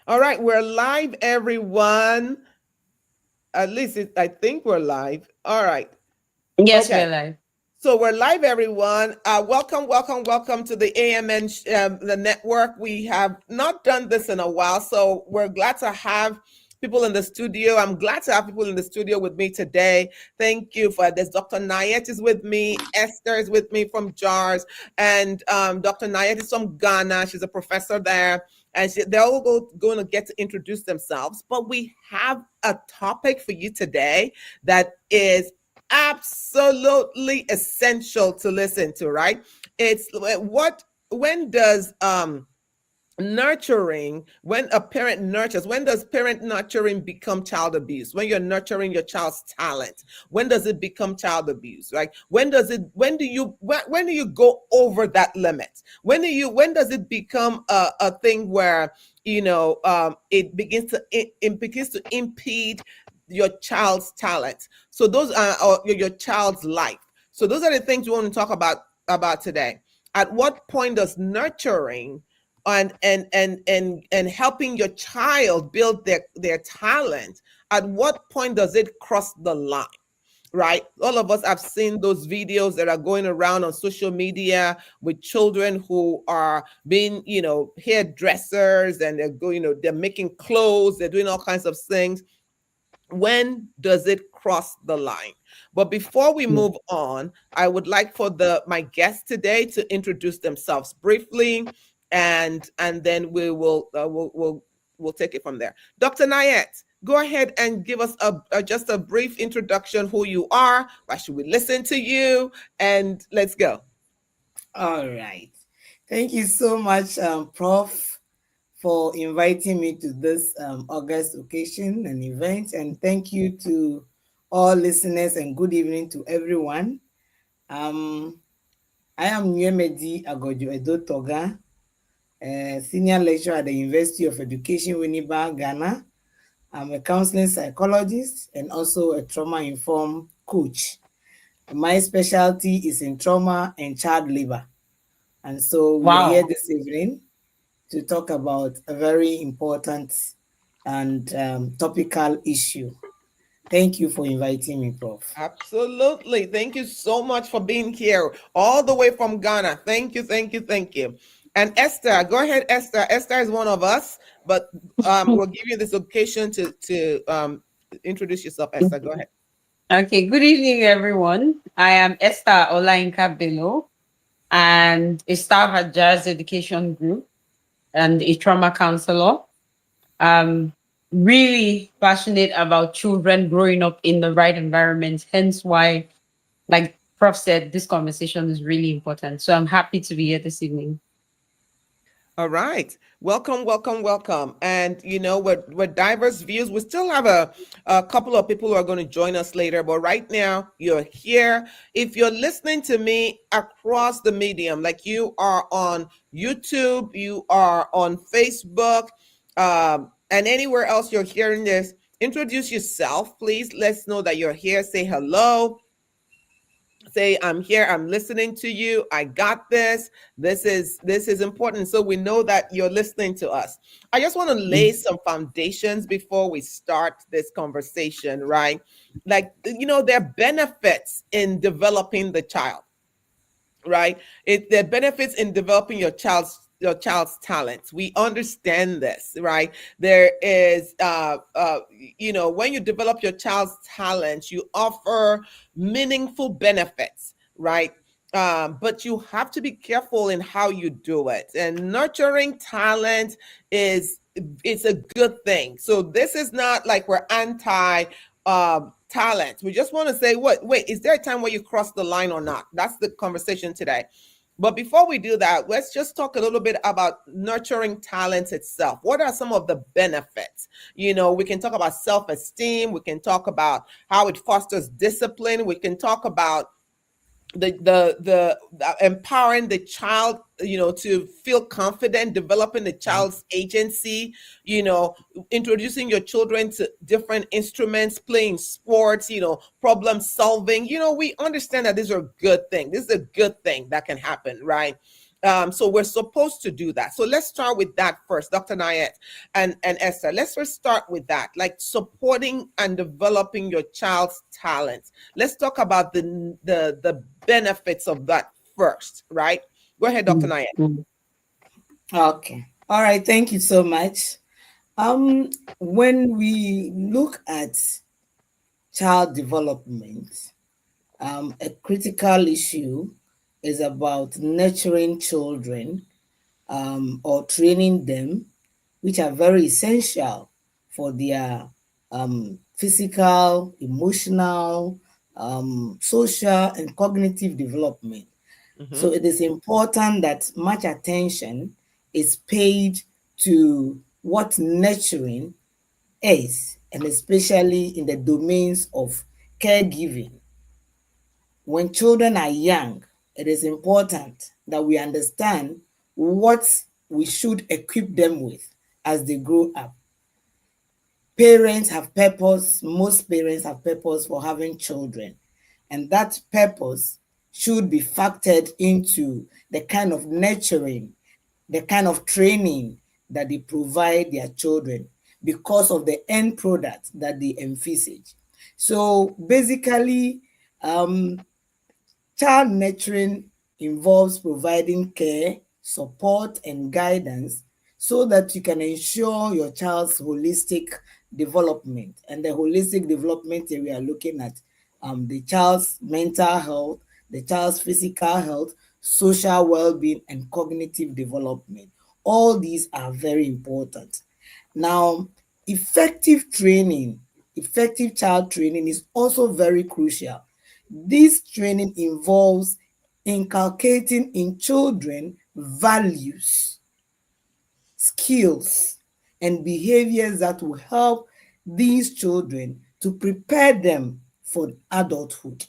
All right, we're live, everyone. At least I think we're live. All right. Yes, Okay. we're live. So we're live, everyone. Welcome, welcome, welcome to the AMN, the network. We have not done this in a while, so we're glad to have people in the studio. I'm glad to have people in the studio with me today. Thank you for this. Dr. Nayet is with me. Esther is with me from JARS, and Dr. Nayet is from Ghana. She's a professor there, and they're all going to get to introduce themselves. But we have a topic for you today that is absolutely essential to listen to, right? It's what when does nurturing, when a parent nurtures, when does parent nurturing become child abuse? When you're nurturing your child's talent, when does it become child abuse? Right? When do you go over that limit? When does it become a thing where it begins to impede your child's talent? So those are or your child's life. So those are the things we want to talk about today. At what point does nurturing and helping your child build their talent, at what point does it cross the line? Right, all of us have seen those videos that are going around on social media with children who are being hairdressers, and they're going, they're making clothes, they're doing all kinds of things. When does it cross the line? But before we move on, I would like for my guests today to introduce themselves briefly, and then we'll take it from there. Dr. Nayet, go ahead and give us just a brief introduction, who you are, why should we listen to you, and let's go. All right. Thank you so much, Prof, for inviting me to this August occasion and event. And thank you to all listeners, and good evening to everyone. Um, I am Nyemedi Agojo Edo Toga, senior lecturer at the University of Education, Winneba, Ghana. I'm a counseling psychologist and also a trauma-informed coach. My specialty is in trauma and child labor. And so we are here Wow. this evening to talk about a very important and topical issue. Thank you for inviting me, Prof. Absolutely. Thank you so much for being here, all the way from Ghana. Thank you, thank you, thank you. And Esther, go ahead, Esther. Esther is one of us, but we'll give you this occasion to introduce yourself. Esther, go ahead. Okay, good evening, everyone. I am Esther Olainka Bello, and a staff at Jazz Education Group and a trauma counselor. Um, really passionate about children growing up in the right environment, hence why, like Prof said, this conversation is really important. So I'm happy to be here this evening. All right. Welcome, welcome, welcome. And we're diverse views. We still have a couple of people who are going to join us later, but right now you're here. If you're listening to me across the medium, like you are on YouTube, you are on Facebook, and anywhere else you're hearing this, introduce yourself, please. Let's know that you're here. Say hello, say I'm here, I'm listening to you, I got this is important, so we know that you're listening to us. I just want to lay some foundations before we start this conversation, right? Like, there are benefits in developing the child, right? There are benefits in developing your child's talents. We understand this, right? There is when you develop your child's talents, you offer meaningful benefits, right? But you have to be careful in how you do it. And nurturing talent is it's a good thing. So this is not like we're anti talent. We just want to say, wait, is there a time where you cross the line or not? That's the conversation today. But before we do that, let's just talk a little bit about nurturing talent itself. What are some of the benefits? We can talk about self-esteem. We can talk about how it fosters discipline. We can talk about the empowering the child, to feel confident, developing the child's agency, introducing your children to different instruments, playing sports, problem solving. We understand that these are good things. This is a good thing that can happen, right? So we're supposed to do that. So let's start with that first, Dr. Nayet and Esther. Let's first start with that, like supporting and developing your child's talents. Let's talk about the benefits of that first, right? Go ahead, Dr. Nayet. Mm. Okay. All right. Thank you so much. When we look at child development, a critical issue is about nurturing children or training them, which are very essential for their physical, emotional, social, and cognitive development. So it is important that much attention is paid to what nurturing is, and especially in the domains of caregiving. When children are young, it is important that we understand what we should equip them with as they grow up. Parents have purpose, most parents have purpose for having children, and that purpose should be factored into the kind of nurturing, the kind of training that they provide their children because of the end product that they envisage. So basically, child nurturing involves providing care, support, and guidance so that you can ensure your child's holistic development. And the holistic development that we are looking at the child's mental health, the child's physical health, social well-being, and cognitive development. All these are very important. Now, effective training, effective child training is also very crucial. This training involves inculcating in children values, skills, and behaviors that will help these children to prepare them for adulthood.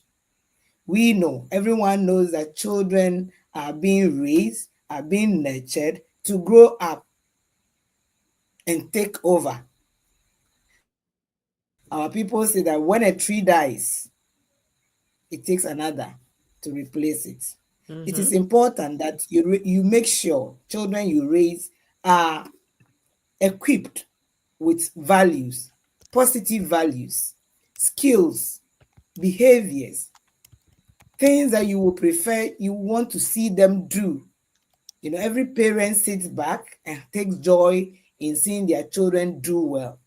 We know, everyone knows that children are being raised, are being nurtured to grow up and take over. Our people say that when a tree dies, it takes another to replace it. It is important that you make sure children you raise are equipped with values, positive values, skills, behaviors, things that you will prefer, you want to see them do. You know, every parent sits back and takes joy in seeing their children do well.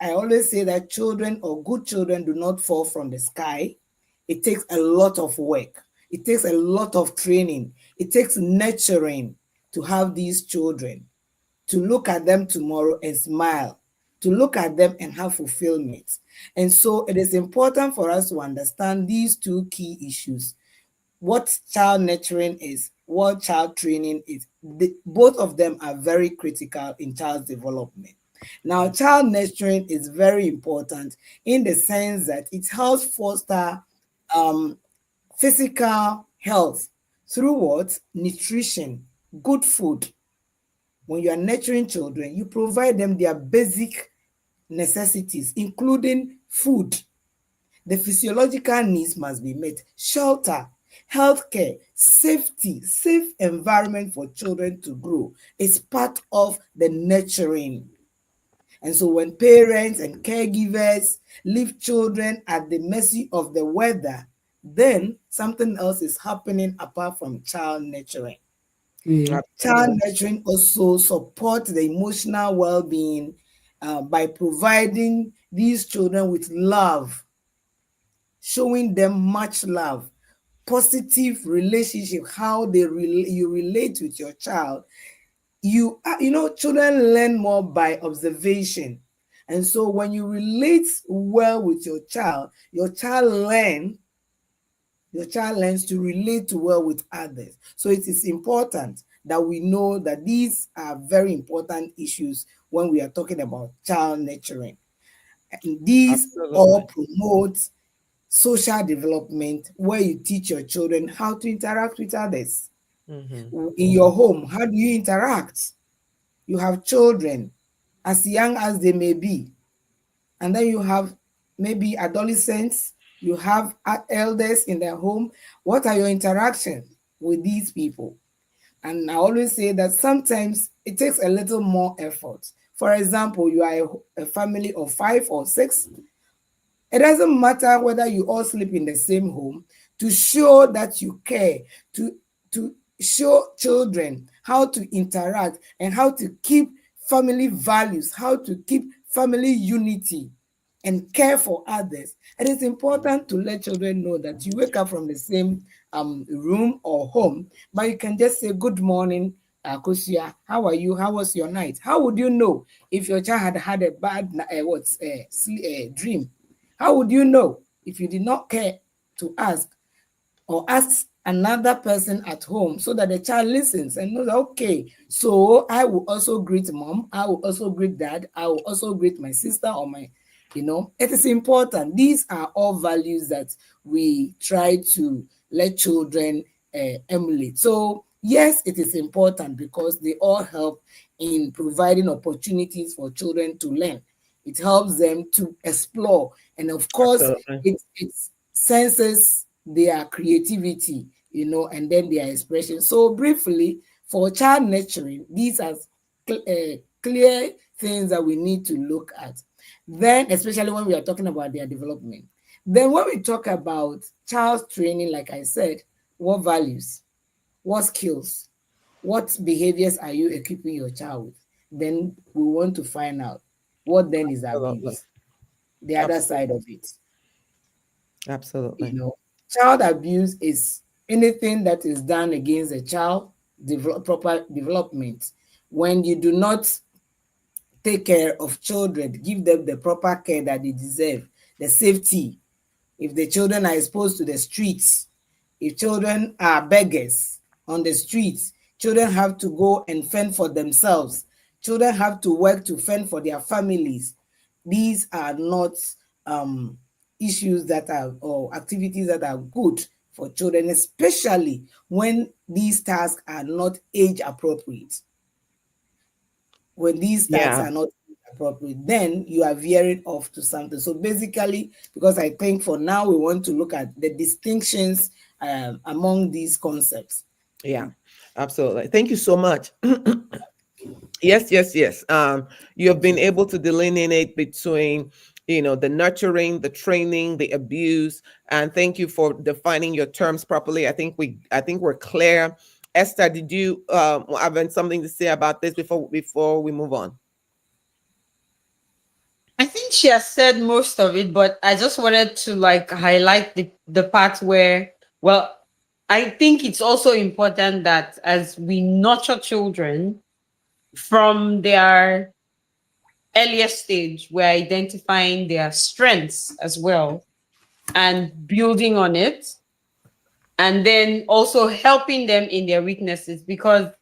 I always say that children or good children do not fall from the sky. It takes a lot of work. It takes a lot of training. It takes nurturing to have these children, to look at them tomorrow and smile, to look at them and have fulfillment. And so it is important for us to understand these two key issues: what child nurturing is, what child training is. Both of them are very critical in child's development. Now, child nurturing is very important in the sense that it helps foster physical health through what? Nutrition, good food. When you are nurturing children, you provide them their basic necessities, including food. The physiological needs must be met: shelter, healthcare, safety, safe environment for children to grow is part of the nurturing. And so when parents and caregivers leave children at the mercy of the weather, then something else is happening apart from child nurturing. Mm. Child nurturing also supports the emotional well-being by providing these children with love, showing them much love, positive relationship, how you relate with your child. You know, children learn more by observation. And so when you relate well with your child learns to relate well with others. So it is important that we know that these are very important issues when we are talking about child nurturing. And these all promote social development, where you teach your children how to interact with others. In your home, how do you interact? You have children as young as they may be, and then you have maybe adolescents, you have elders in their home. What are your interactions with these people? And I always say that sometimes it takes a little more effort. For example, you are a family of 5 or 6. It doesn't matter whether you all sleep in the same home, to show that you care, to show children how to interact and how to keep family values, how to keep family unity and care for others. It is important to let children know that you wake up from the same room or home, but you can just say, good morning, Kosia, how are you? How was your night? How would you know if your child had a bad dream? How would you know if you did not care to ask or ask another person at home so that the child listens and knows, okay, so I will also greet mom, I will also greet dad, I will also greet my sister or my, it is important. These are all values that we try to let children emulate. So yes, it is important because they all help in providing opportunities for children to learn. It helps them to explore. And of course, Absolutely. it senses their creativity, and then their expression. So briefly, for child nurturing, these are clear things that we need to look at. Then, especially when we are talking about their development. Then when we talk about child training, like I said, what values, what skills, what behaviors are you equipping your child with? Then we want to find out what then is Absolutely. abuse, the other side of it. Absolutely. Child abuse is anything that is done against a child proper development. When you do not take care of children, give them the proper care that they deserve, the safety. If the children are exposed to the streets, if children are beggars on the streets, children have to go and fend for themselves. Children have to work to fend for their families. These are not issues that are or activities that are good for children, especially when these tasks are not age appropriate. When these tasks Yeah. are not appropriate, then you are veering off to something. So basically, because I think for now we want to look at the distinctions among these concepts. Yeah. Absolutely. Thank you so much. Yes, yes, yes. You have been able to delineate between, the nurturing, the training, the abuse, and thank you for defining your terms properly. I think we're clear. Esther, did you have something to say about this before we move on? I think she has said most of it, but I just wanted to highlight the part where, well, I think it's also important that as we nurture children from their earliest stage, we're identifying their strengths as well and building on it, and then also helping them in their weaknesses, because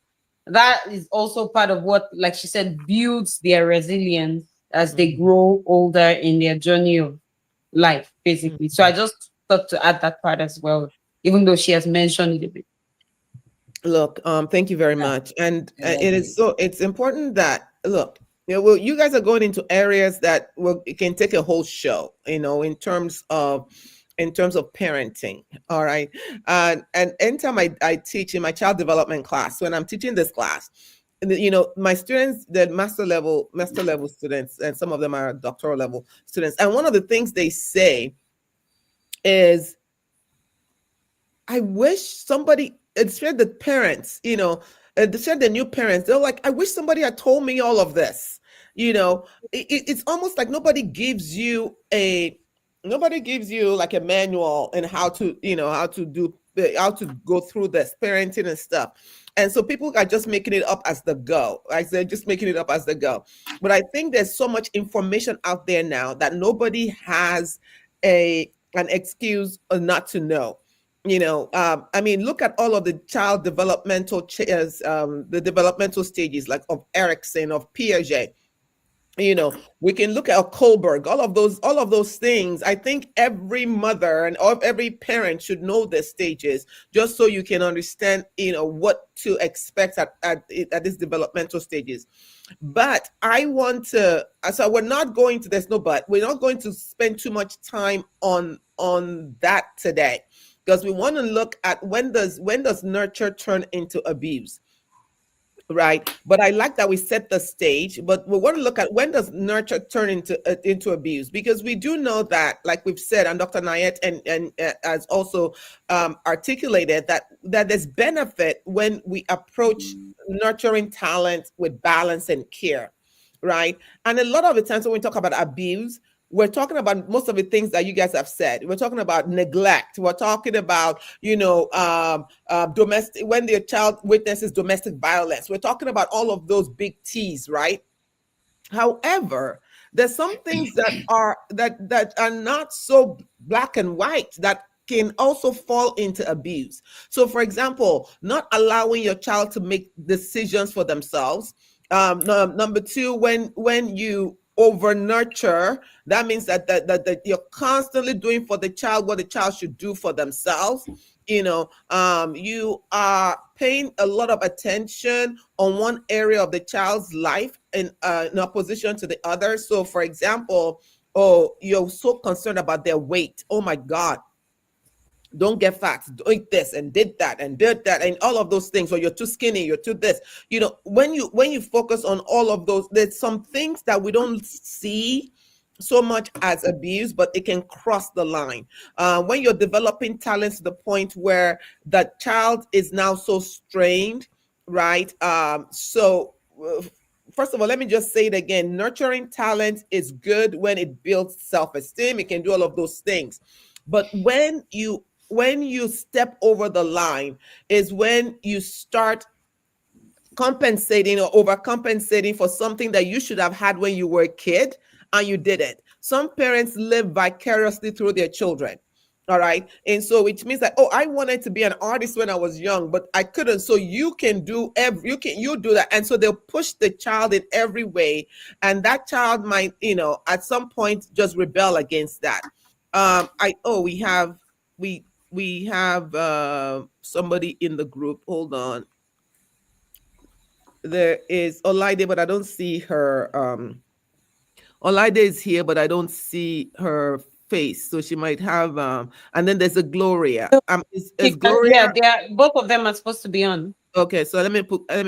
that is also part of what, like she said, builds their resilience as they grow older in their journey of life, basically. So I just thought to add that part as well, even though she has mentioned it a bit. Look, thank you very Yeah, much. And exactly. it's important that, look, well, you guys are going into areas that it can take a whole show, in terms of parenting. All right. And anytime I teach in my child development class, when I'm teaching this class, my students, the master level students, and some of them are doctoral level students. And one of the things they say is, I wish somebody, especially the parents, especially the new parents, they're like, I wish somebody had told me all of this. It's almost like nobody gives you like a manual and how to go through this parenting and stuff. And so people are just making it up as they go. Like they're just making it up as they go. But I think there's so much information out there now that nobody has an excuse not to know. I mean, look at all of the child developmental the developmental stages, like of Erickson, of Piaget. We can look at Kohlberg, all of those things. I think every mother and every parent should know the stages, just so you can understand, what to expect at these developmental stages. But I want to, so we're not going to, there's no but, we're not going to spend too much time on that today, because we want to look at when does nurture turn into abuse. right? But I like that we set the stage. But we want to look at, when does nurture turn into abuse? Because we do know that, like we've said, and Dr. Nayet and has also articulated that there's benefit when we approach nurturing talent with balance and care, right? And a lot of the times when we talk about abuse, we're talking about most of the things that you guys have said. We're talking about neglect. We're talking about, domestic, when the child witnesses domestic violence. We're talking about all of those big T's, right? However, there's some things that are not so black and white that can also fall into abuse. So, for example, not allowing your child to make decisions for themselves. Number two, when you over nurture, that means that you're constantly doing for the child what the child should do for themselves. You are paying a lot of attention on one area of the child's life in opposition to the other. So, for example, oh, you're so concerned about their weight. Oh my God, don't get fat, eat this and did that and all of those things, or you're too skinny, you're too this. When you focus on all of those, there's some things that we don't see so much as abuse, but it can cross the line when you're developing talents to the point where the child is now so strained, right? First of all, let me just say it again. Nurturing talent is good when it builds self-esteem. It can do all of those things. But when you step over the line is when you start compensating or overcompensating for something that you should have had when you were a kid and you didn't. Some parents live vicariously through their children. All right. And so which means that, oh, I wanted to be an artist when I was young, but I couldn't. So you can do you do that. And so they'll push the child in every way. And that child might, at some point just rebel against that. We have somebody in the group. Hold on. There is Olaide, but I don't see her. Olaide is here, but I don't see her face. So she might have. And then there's a Gloria. Is Gloria? Yeah, both of them are supposed to be on. Okay, so let me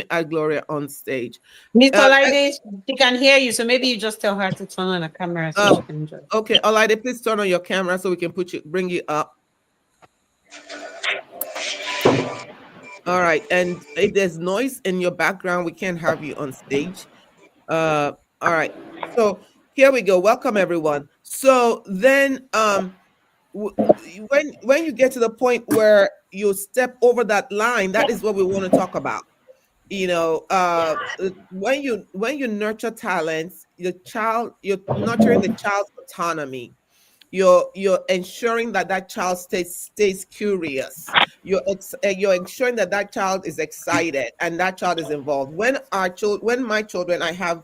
add Gloria on stage. Miss Olaide, she can hear you, so maybe you just tell her to turn on the camera so she can join. Okay, Olaide, please turn on your camera so we can bring you up. All right, and if there's noise in your background, we can't have you on stage. All right, so here we go. Welcome everyone. So then, when you get to the point where you step over that line, that is what we want to talk about. When you nurture talents, you're nurturing the child's autonomy. You're ensuring that child stays curious. You're ensuring that child is excited and that child is involved. When my children, I have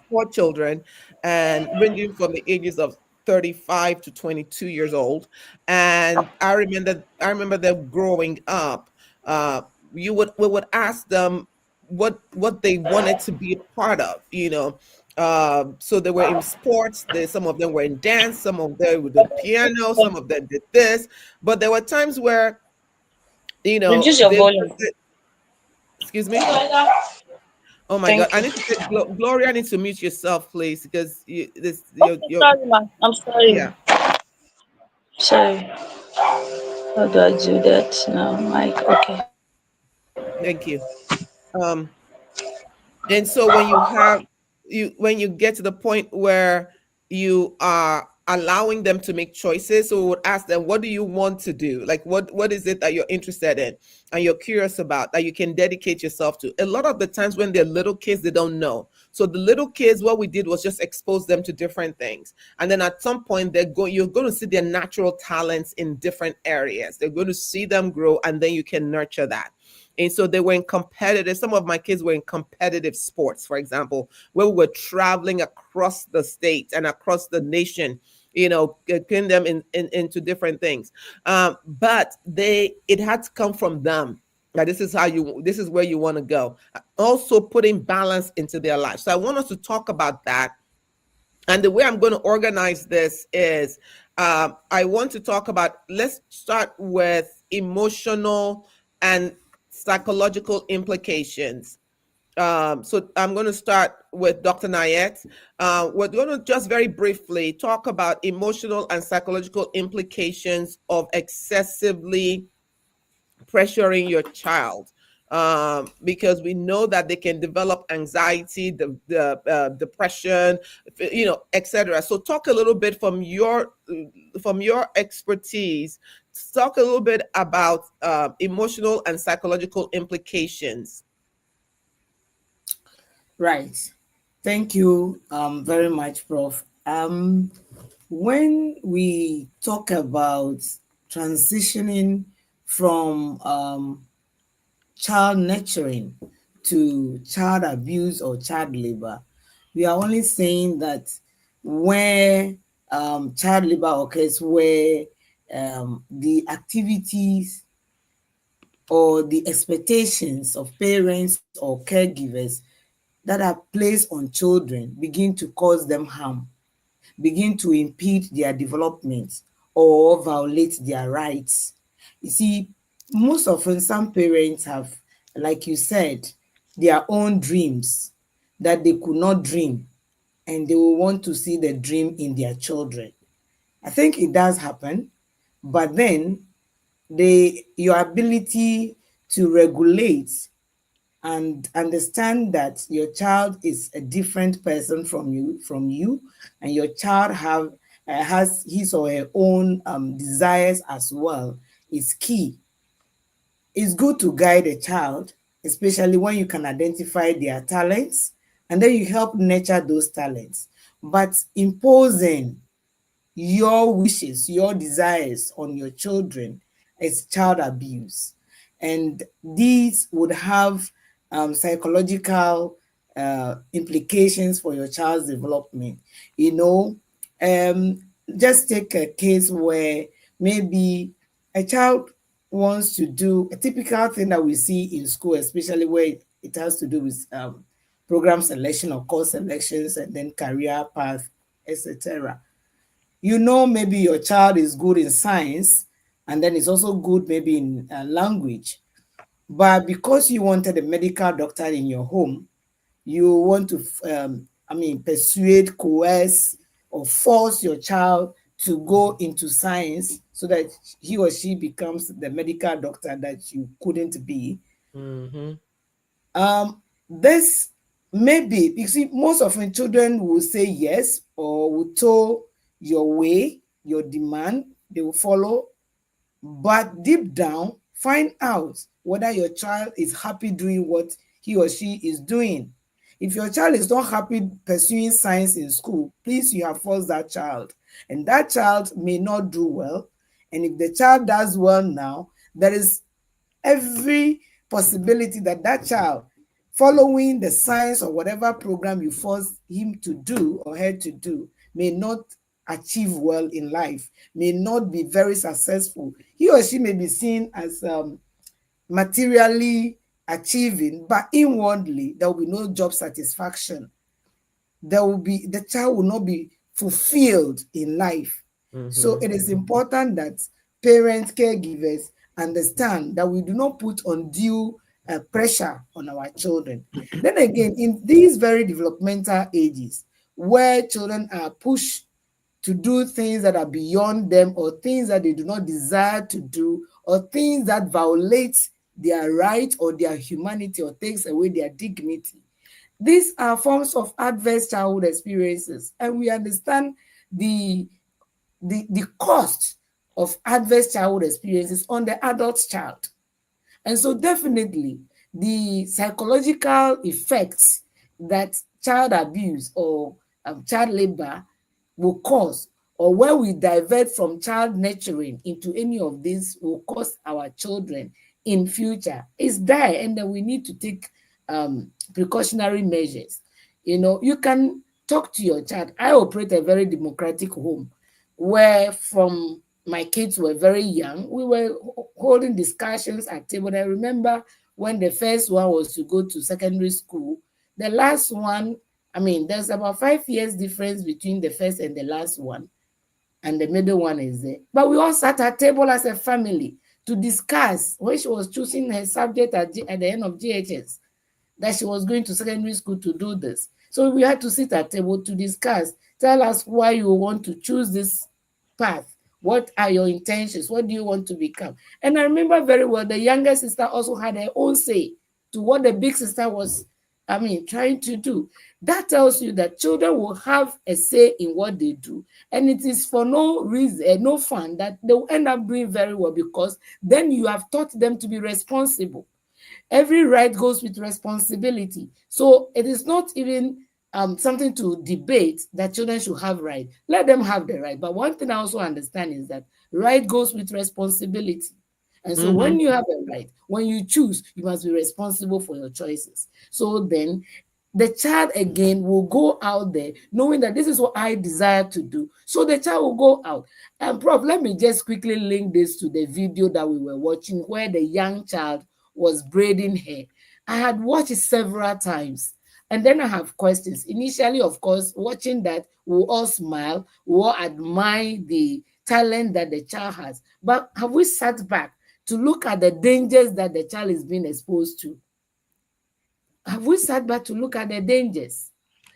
4 children, and ranging from the ages of 35 to 22 years old, and I remember them growing up. We would ask them what they wanted to be a part of, so they were in sports. Some of them were in dance. Some of them would do piano. Some of them did this. But there were times where, reduce your volume. Excuse me. Oh my God! I need to Gloria. I need to mute yourself, please, because Sorry, man. I'm sorry. Yeah. Sorry. How do I do that now, Mike? Okay. Thank you. And so when you get to the point where you are allowing them to make choices, so we would ask them, what do you want to do? Like, what is it that you're interested in and you're curious about that you can dedicate yourself to? A lot of the times when they're little kids, they don't know. So the little kids, what we did was just expose them to different things. And then at some point you're going to see their natural talents in different areas. They're going to see them grow, and then you can nurture that. And so they were in competitive, some of my kids were in competitive sports, for example, where we were traveling across the state and across the nation, getting them into different things. But it had to come from them. This is where you want to go. Also putting balance into their life. So I want us to talk about that. And the way I'm going to organize this is let's start with emotional and psychological implications. So I'm going to start with Dr. Nayet. We're going to just very briefly talk about emotional and psychological implications of excessively pressuring your child, because we know that they can develop anxiety, depression, etc. So talk a little bit from your expertise. Talk a little bit about emotional and psychological implications. Right. Thank you very much, Prof. When we talk about transitioning from child nurturing to child abuse or child labor, we are only saying that where child labor occurs, where the activities or the expectations of parents or caregivers that are placed on children begin to cause them harm, begin to impede their development or violate their rights. You see, most often some parents have, like you said, their own dreams that they could not dream, and they will want to see the dream in their children. I think it does happen, but then your ability to regulate and understand that your child is a different person from you, and your child has his or her own desires as well, is key. It's good to guide a child, especially when you can identify their talents, and then you help nurture those talents. But imposing your wishes, your desires on your children is child abuse. And these would have psychological implications for your child's development. Just take a case where maybe a child wants to do a typical thing that we see in school, especially where it has to do with program selection or course selections and then career path, etc. Maybe your child is good in science, and then it's also good maybe in language. But because you wanted a medical doctor in your home, you want to, persuade, coerce, or force your child to go into science so that he or she becomes the medical doctor that you couldn't be. Mm-hmm. This maybe, you see, most often children will say yes or will toe your way, your demand, they will follow. But deep down, find out whether your child is happy doing what he or she is doing. If your child is not happy pursuing science in school, please, you have forced that child. And that child may not do well. And if the child does well now, there is every possibility that that child, following the science or whatever program you force him to do or her to do, may not achieve well in life, may not be very successful. He or she may be seen as materially achieving, but inwardly there will be no job satisfaction. The child will not be fulfilled in life. Mm-hmm. So it is important that parents, caregivers understand that we do not put undue pressure on our children. Then again, in these very developmental ages, where children are pushed to do things that are beyond them, or things that they do not desire to do, or things that violate their right or their humanity or takes away their dignity. These are forms of adverse childhood experiences, and we understand the cost of adverse childhood experiences on the adult child. And so definitely the psychological effects that child abuse or child labor will cause, or where we divert from child nurturing into any of these, will cause our children in future, is dire, and then we need to take precautionary measures. You can talk to your child. I operate a very democratic home where, from my kids were very young, we were holding discussions at table. I remember when the first one was to go to secondary school, the last one, there's about 5 years difference between the first and the last one, and the middle one is there. But we all sat at table as a family to discuss when she was choosing her subject at the end of GHS, that she was going to secondary school to do this. So we had to sit at table to discuss. Tell us why you want to choose this path. What are your intentions? What do you want to become? And I remember very well, the younger sister also had her own say to what the big sister was, trying to do. That tells you that children will have a say in what they do. And it is for no reason, no fun, that they will end up doing very well, because then you have taught them to be responsible. Every right goes with responsibility. So it is not even something to debate that children should have right. Let them have the right. But one thing I also understand is that right goes with responsibility. And so when you have a right, when you choose, you must be responsible for your choices. So then the child again will go out there knowing that this is what I desire to do. So the child will go out. And Prof, let me just quickly link this to the video that we were watching where the young child was braiding hair. I had watched it several times. And then I have questions. Initially, of course, watching that, we'll all smile, we'll admire the talent that the child has. But have we sat back to look at the dangers that the child is being exposed to? Have we sat back to look at the dangers?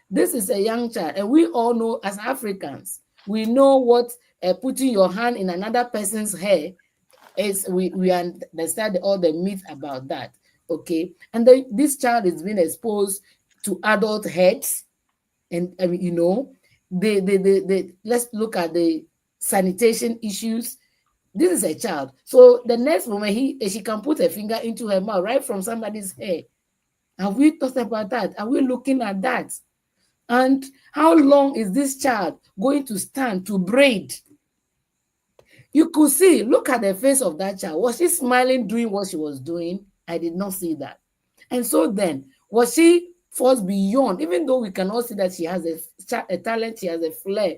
This is a young child, and we all know as Africans, we know what putting your hand in another person's hair is. We understand all the myth about that, okay? And then this child is being exposed to adult heads, and let's look at the sanitation issues. This is a child, so the next moment she can put a finger into her mouth right from somebody's hair. Have we thought about that? Are we looking at that? And how long is this child going to stand to braid? You could see, look at the face of that child. Was she smiling doing what she was doing? I did not see that. And so then, was she forced beyond, even though we cannot see that she has a talent, she has a flair,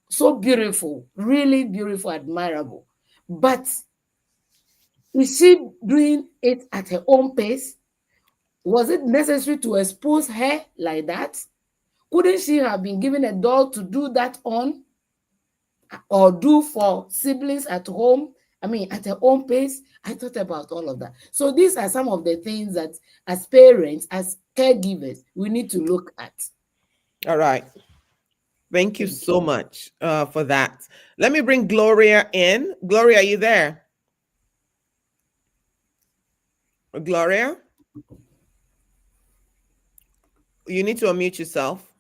so beautiful, really beautiful, admirable. But is she doing it at her own pace? Was it necessary to expose her like that? Couldn't she have been given a doll to do that on, or do for siblings at home? At her own pace. I thought about all of that. So these are some of the things that as parents, as caregivers, we need to look at. All right. Thank you so much for that. Let me bring Gloria in. Gloria, are you there? Gloria? You need to unmute yourself.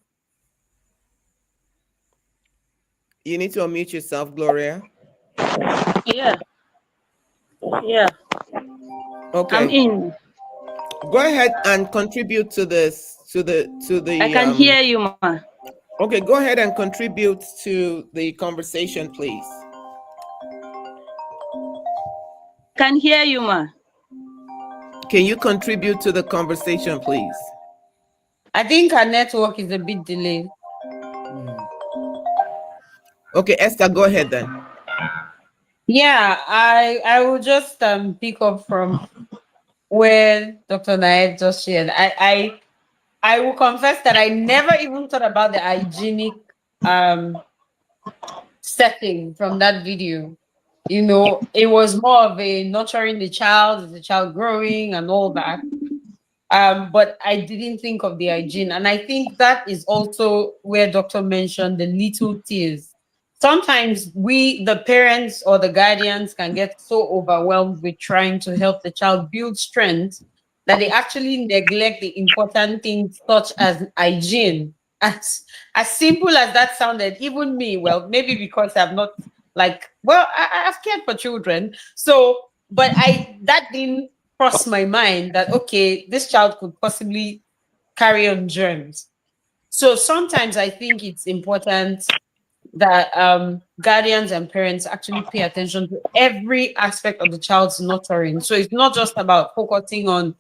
You need to unmute yourself, Gloria. Yeah. Yeah. Okay. I'm in. Go ahead and contribute to this, to the. I can hear you, Ma. Okay, go ahead and contribute to the conversation, please. Can hear you, Ma. Can you contribute to the conversation, please? I think our network is a bit delayed. Okay, Esther, go ahead then. Yeah, I will just pick up from where Dr. Naed just shared. I will confess that I never even thought about the hygienic setting from that video. It was more of a nurturing the child growing and all that. But I didn't think of the hygiene. And I think that is also where Doctor mentioned the little tears. Sometimes we, the parents or the guardians, can get so overwhelmed with trying to help the child build strength that they actually neglect the important things such as hygiene. As simple as that sounded, even me, well, maybe because I'm not I've cared for children. So, but that didn't cross my mind that, okay, this child could possibly carry on germs. So sometimes I think it's important that guardians and parents actually pay attention to every aspect of the child's nurturing. So it's not just about focusing on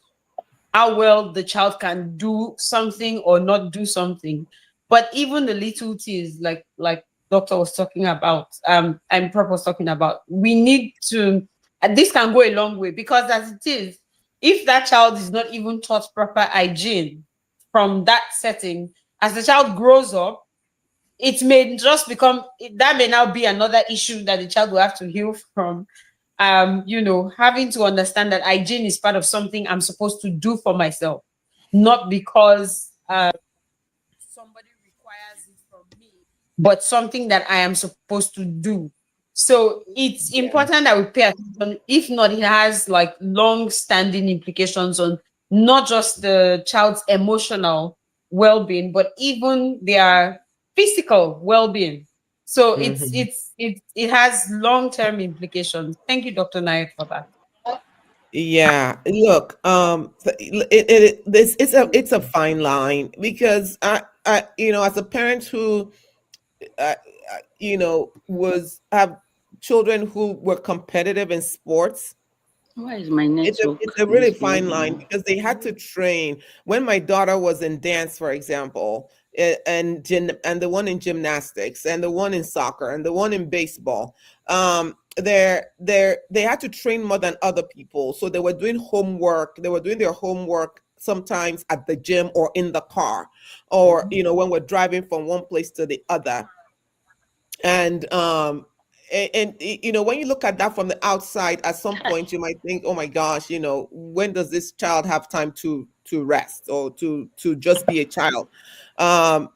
how well the child can do something or not do something, but even the little things like Doctor was talking about, and Prof was talking about, we need to, and this can go a long way, because as it is, if that child is not even taught proper hygiene from that setting, as the child grows up, it may just become, that may now be another issue that the child will have to heal from. having to understand that hygiene is part of something I'm supposed to do for myself, not because somebody requires it from me, but something that I am supposed to do. So it's important that we pay attention. If not, it has like long-standing implications on not just the child's emotional well-being, but even their physical well-being. So Mhm. it has long-term implications. Thank you, Dr. Naik, for that. Yeah, look, it's a fine line because as a parent who was have children who were competitive in sports. Why is my It's network a really fine line misbehaving? because they had to train. When my daughter was in dance, for example, and the one in gymnastics, and the one in soccer, and the one in baseball, they had to train more than other people. So they were doing homework. They were doing their homework sometimes at the gym or in the car, or when we're driving from one place to the other. And when you look at that from the outside, at some point you might think, oh my gosh, when does this child have time to rest or to just be a child?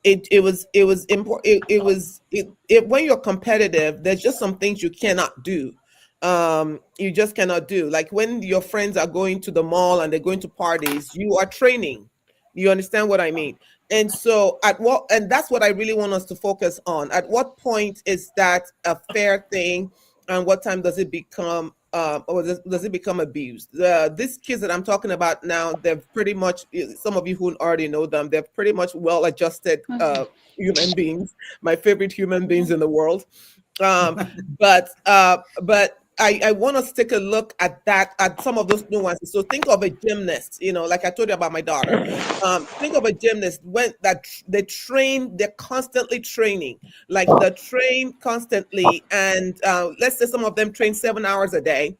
It was important. When you're competitive, there's just some things you cannot do. You just cannot do, like when your friends are going to the mall and they're going to parties, you are training. You understand what I mean? And so, and that's what I really want us to focus on. At what point is that a fair thing, and what time does it become, or does it become abused? These kids that I'm talking about now, they're pretty much, some of you who already know them, they're pretty much well-adjusted human beings, my favorite human beings in the world. Um, but I want us to take a look at some of those nuances. So think of a gymnast, like I told you about my daughter. Think of a gymnast they train, they're constantly training, like they train constantly. And let's say some of them train 7 hours a day.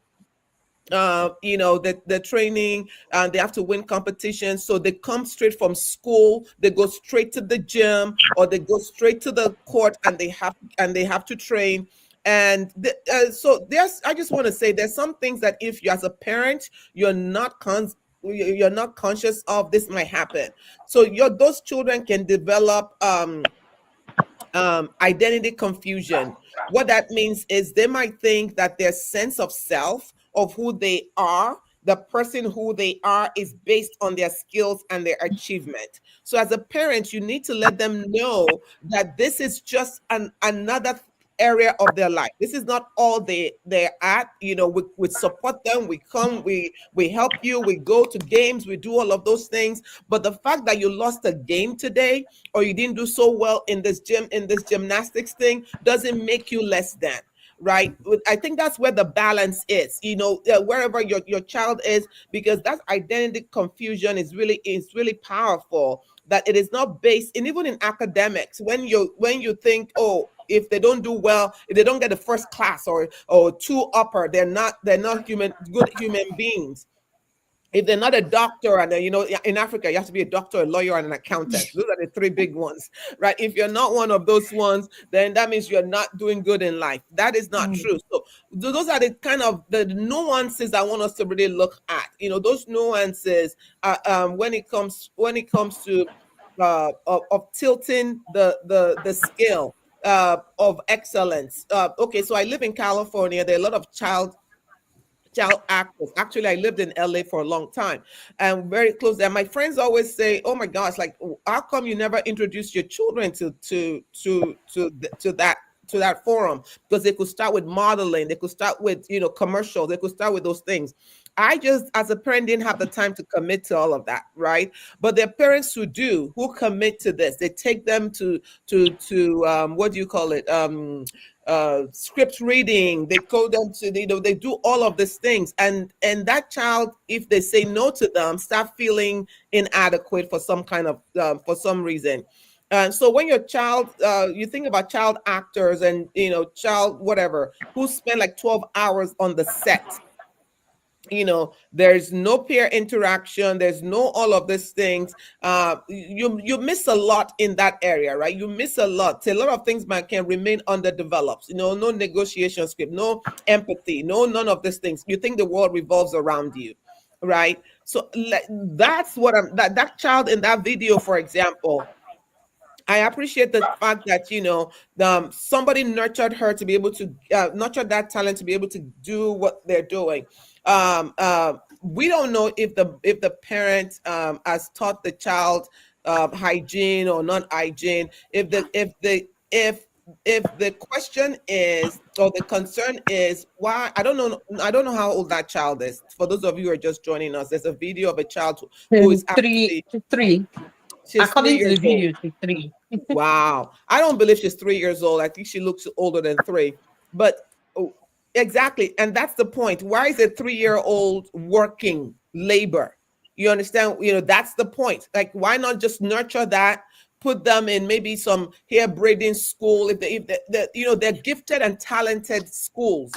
The training, they have to win competitions, so they come straight from school, they go straight to the gym, or they go straight to the court, and they have to train. And so I just want to say, there's some things that if you, as a parent, you're not conscious of, this might happen. So those children can develop identity confusion. What that means is they might think that their sense of self, of who they are, the person who they are, is based on their skills and their achievement. So as a parent, you need to let them know that this is just another area of their life. This is not all they're at. We support them, we come, we help you, we go to games, we do all of those things. But the fact that you lost a game today, or you didn't do so well in this gymnastics thing, doesn't make you less than. Right? I think that's where the balance is, wherever your child is, because that identity confusion is really powerful. That it is not based, and even in academics, when you think, oh, if they don't do well, if they don't get the first class, or two upper, they're not good human beings. If they're not a doctor, and in Africa you have to be a doctor, a lawyer, and an accountant. Those are the three big ones, right? If you're not one of those ones, then that means you're not doing good in life. That is not true. So those are the kind of the nuances I want us to really look at. Those nuances, when it comes to of tilting the scale of excellence. Okay, so I live in California. There are a lot of child actors. Actually, I lived in LA for a long time, and very close. And my friends always say, "Oh my gosh, like, how come you never introduce your children to that forum?" Because they could start with modeling, they could start with commercials, they could start with those things. I just, as a parent, didn't have the time to commit to all of that, right? But there are parents who commit to this. They take them to what do you call it? Script reading. They call them to, they do all of these things, and that child, if they say no to them, start feeling inadequate for some kind of for some reason. So when your child, you think about child actors, and child whatever, who spend like 12 hours on the set, There's no peer interaction, there's no all of these things. You miss a lot in that area, right? You miss a lot of things man can remain underdeveloped. No negotiation script, no empathy, no none of these things. You think the world revolves around you, right? So that's what that child in that video, for example, I appreciate the fact that somebody nurtured her to be able to nurture that talent to be able to do what they're doing. We don't know if the parent has taught the child hygiene or non hygiene. If the question is, or the concern is, why, I don't know how old that child is. For those of you who are just joining us, there's a video of a child who is Three, actually, three. she's three According to the years old. video, she's three. Wow. I don't believe she's 3 years old. I think she looks older than three. But oh, exactly. And that's the point. Why is a 3-year-old working labor? You understand? That's the point. Like, why not just nurture that? Put them in maybe some hair braiding school. If they're gifted and talented schools,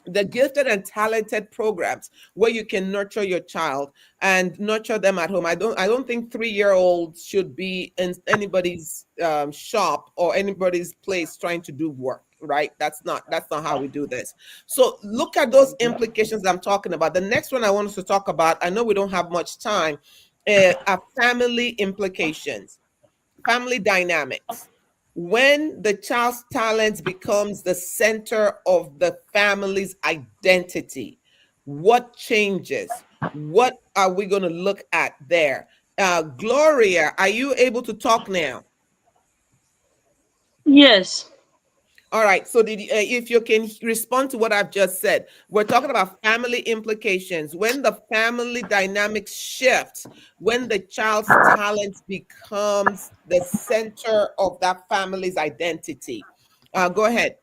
the gifted and talented programs where you can nurture your child and nurture them at home. I don't think 3-year-olds should be in anybody's shop or anybody's place trying to do work, right? That's not how we do this. So look at those implications I'm talking about. The next one I want us to talk about, I know we don't have much time, are family implications, family dynamics. When the child's talent becomes the center of the family's identity, what changes? What are we going to look at there? Gloria, are you able to talk now? Yes. All right. So, if you can respond to what I've just said, we're talking about family implications. When the family dynamics shift, when the child's talent becomes the center of that family's identity. Go ahead.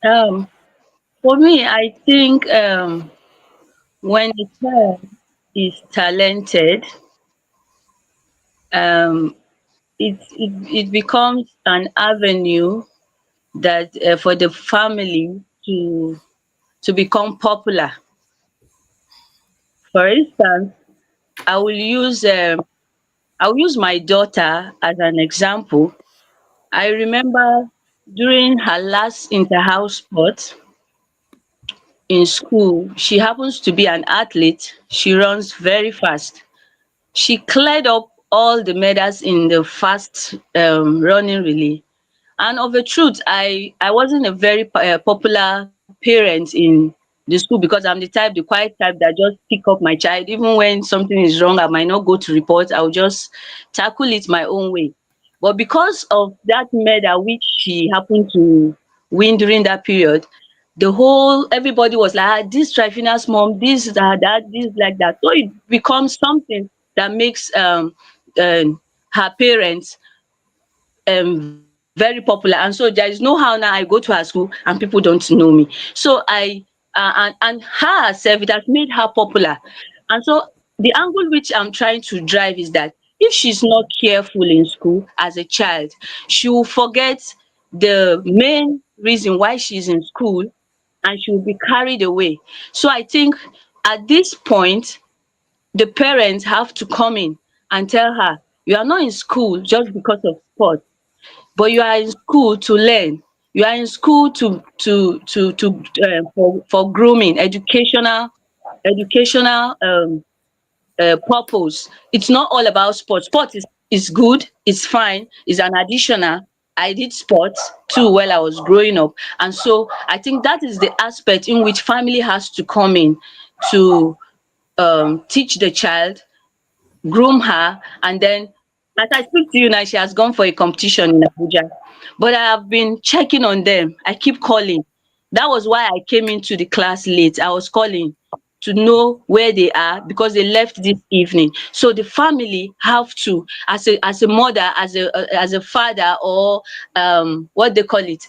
Um, for me, I think when a child is talented, um, it becomes an avenue that for the family to become popular. For instance, I will use my daughter as an example. I remember during her last inter-house sport in school, she happens to be an athlete. She runs very fast. She cleared up all the medals in the fast running relay. And of a truth, I wasn't a very popular parent in the school because I'm the quiet type that just pick up my child. Even when something is wrong, I might not go to report. I'll just tackle it my own way. But because of that medal which she happened to win during that period, the whole everybody was like, ah, this Trifina's mom, this that, this like that. So it becomes something that makes her parents very popular, and so there is no how now I go to her school and people don't know me. So I and her herself, it has made her popular. And so the angle which I'm trying to drive is that if she's not careful in school as a child, she will forget the main reason why she's in school, and she will be carried away. So I think at this point the parents have to come in and tell her, you are not in school just because of sport, but you are in school to learn. You are in school for grooming, educational purpose. It's not all about sport. Sport is good, it's fine, it's an additional. I did sports too while I was growing up. And so I think that is the aspect in which family has to come in to teach the child, groom her, and then as I speak to you now, she has gone for a competition in Abuja. But I have been checking on them. I keep calling. That was why I came into the class late. I was calling to know where they are because they left this evening. So the family have to, as a mother, as a father, or what they call it,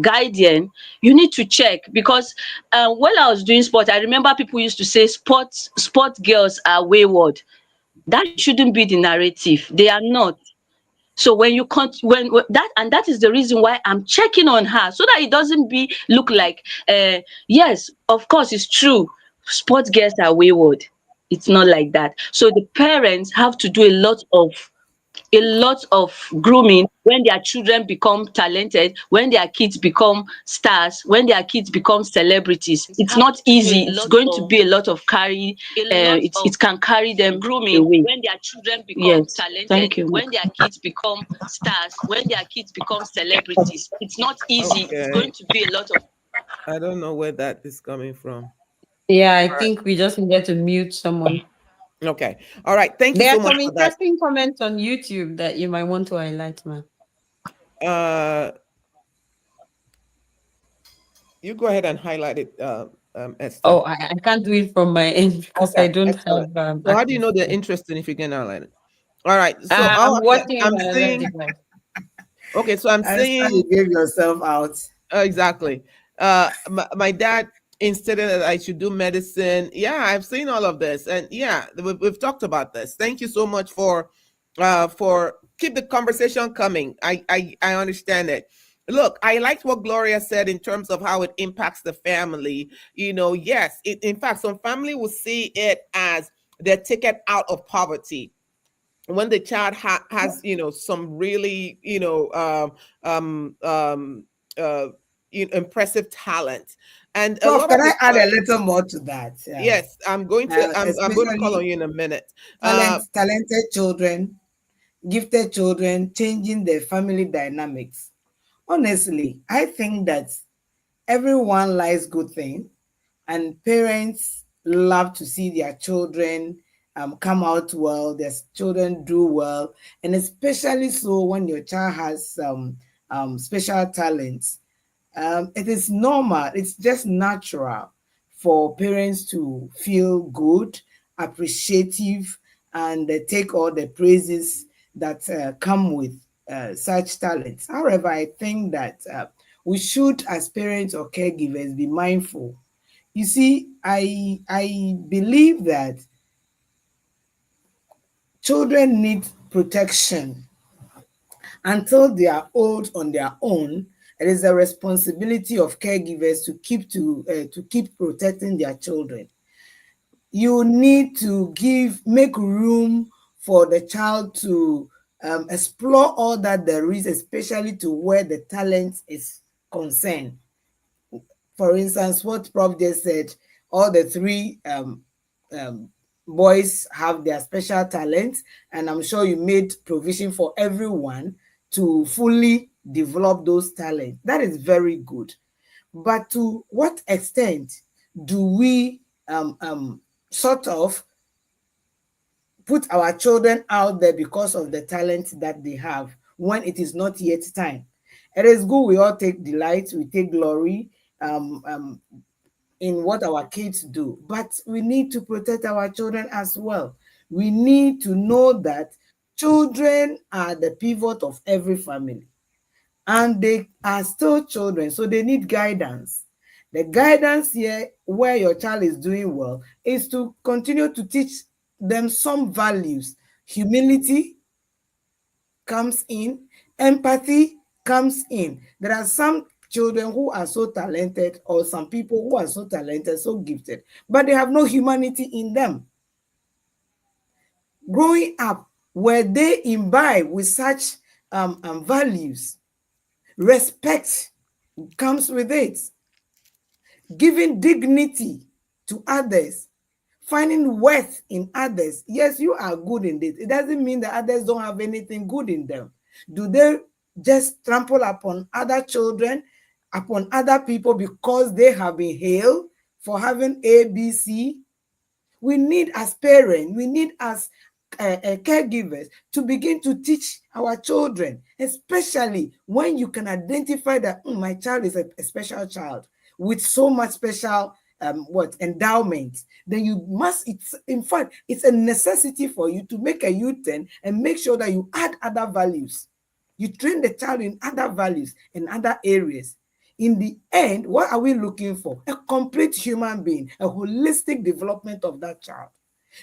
guardian, you need to check because while I was doing sport, I remember people used to say sport girls are wayward. That shouldn't be the narrative. They are not. So when you when that, and that is the reason why I'm checking on her, so that it doesn't be look like, yes, of course it's true, sports girls are wayward. It's not like that. So the parents have to do a lot of grooming when their children become talented, when their kids become stars, when their kids become celebrities. It's not easy. It's going to be a lot of carry. It can carry them Grooming away. when their children become Yes. talented, Thank you. when their kids become stars, when their kids become celebrities. It's not easy. It's Okay. going to be a lot of. I don't know where that is coming from. Yeah, I think we just needed to mute someone. Okay. All right. Thank you There so are much some for that. interesting comments on YouTube that you might want to highlight, man. Uh, you go ahead and highlight it, Esther. Oh, I can't do it from my end because I Okay, don't excellent. have So how do you access. know they're interested if you can highlight it? All right. So I'm watching it I'm on another seeing. device. Okay, so I'm Esther, you seeing gave yourself out. exactly. My dad insisted that I should do medicine. Yeah, I've seen all of this, and yeah, we've talked about this. Thank you so much for keep the conversation coming. I understand it. Look, I liked what Gloria said in terms of how it impacts the family. Yes, in fact, some family will see it as their ticket out of poverty when the child has some really uh impressive talent, and a Prof, lot can of I the add a time. little more to that? Yes, I'm going to call Especially on you in a minute. uh talented children, gifted children, changing their family dynamics. Honestly, I think that everyone likes good things, and parents love to see their children come out well, their children do well, and especially so when your child has some special talents. It is normal, it's just natural for parents to feel good, appreciative, and take all the praises that come with such talents. However, I think that we should, as parents or caregivers, be mindful. You see, I believe that children need protection until they are old on their own. It is a responsibility of caregivers to keep protecting their children. You need to make room for the child to explore all that there is, especially to where the talent is concerned. For instance, what Prof just said, all the three um, boys have their special talents, and I'm sure you made provision for everyone to fully develop those talents. That is very good. But to what extent do we sort of put our children out there because of the talent that they have when it is not yet time? It is good we all take delight, we take glory in what our kids do, but we need to protect our children as well. We need to know that children are the pivot of every family, and they are still children, so they need guidance. The guidance here, where your child is doing well, is to continue to teach them some values. Humility comes in, empathy comes in. There are some children who are so talented, or some people who are so talented, so gifted, but they have no humanity in them. Growing up, were they imbibed with such values? Respect comes with it. Giving dignity to others, finding worth in others. Yes, you are good in this. It doesn't mean that others don't have anything good in them. Do they just trample upon other children, upon other people because they have been hailed for having A, B, C? We need, as parents, we need, as caregivers, to begin to teach our children, especially when you can identify that my child is a special child with so much special endowment. Then you must, it's in fact, it's a necessity for you to make a U-turn and make sure that you add other values. You train the child in other values in other areas. In the end, what are we looking for? A complete human being, a holistic development of that child.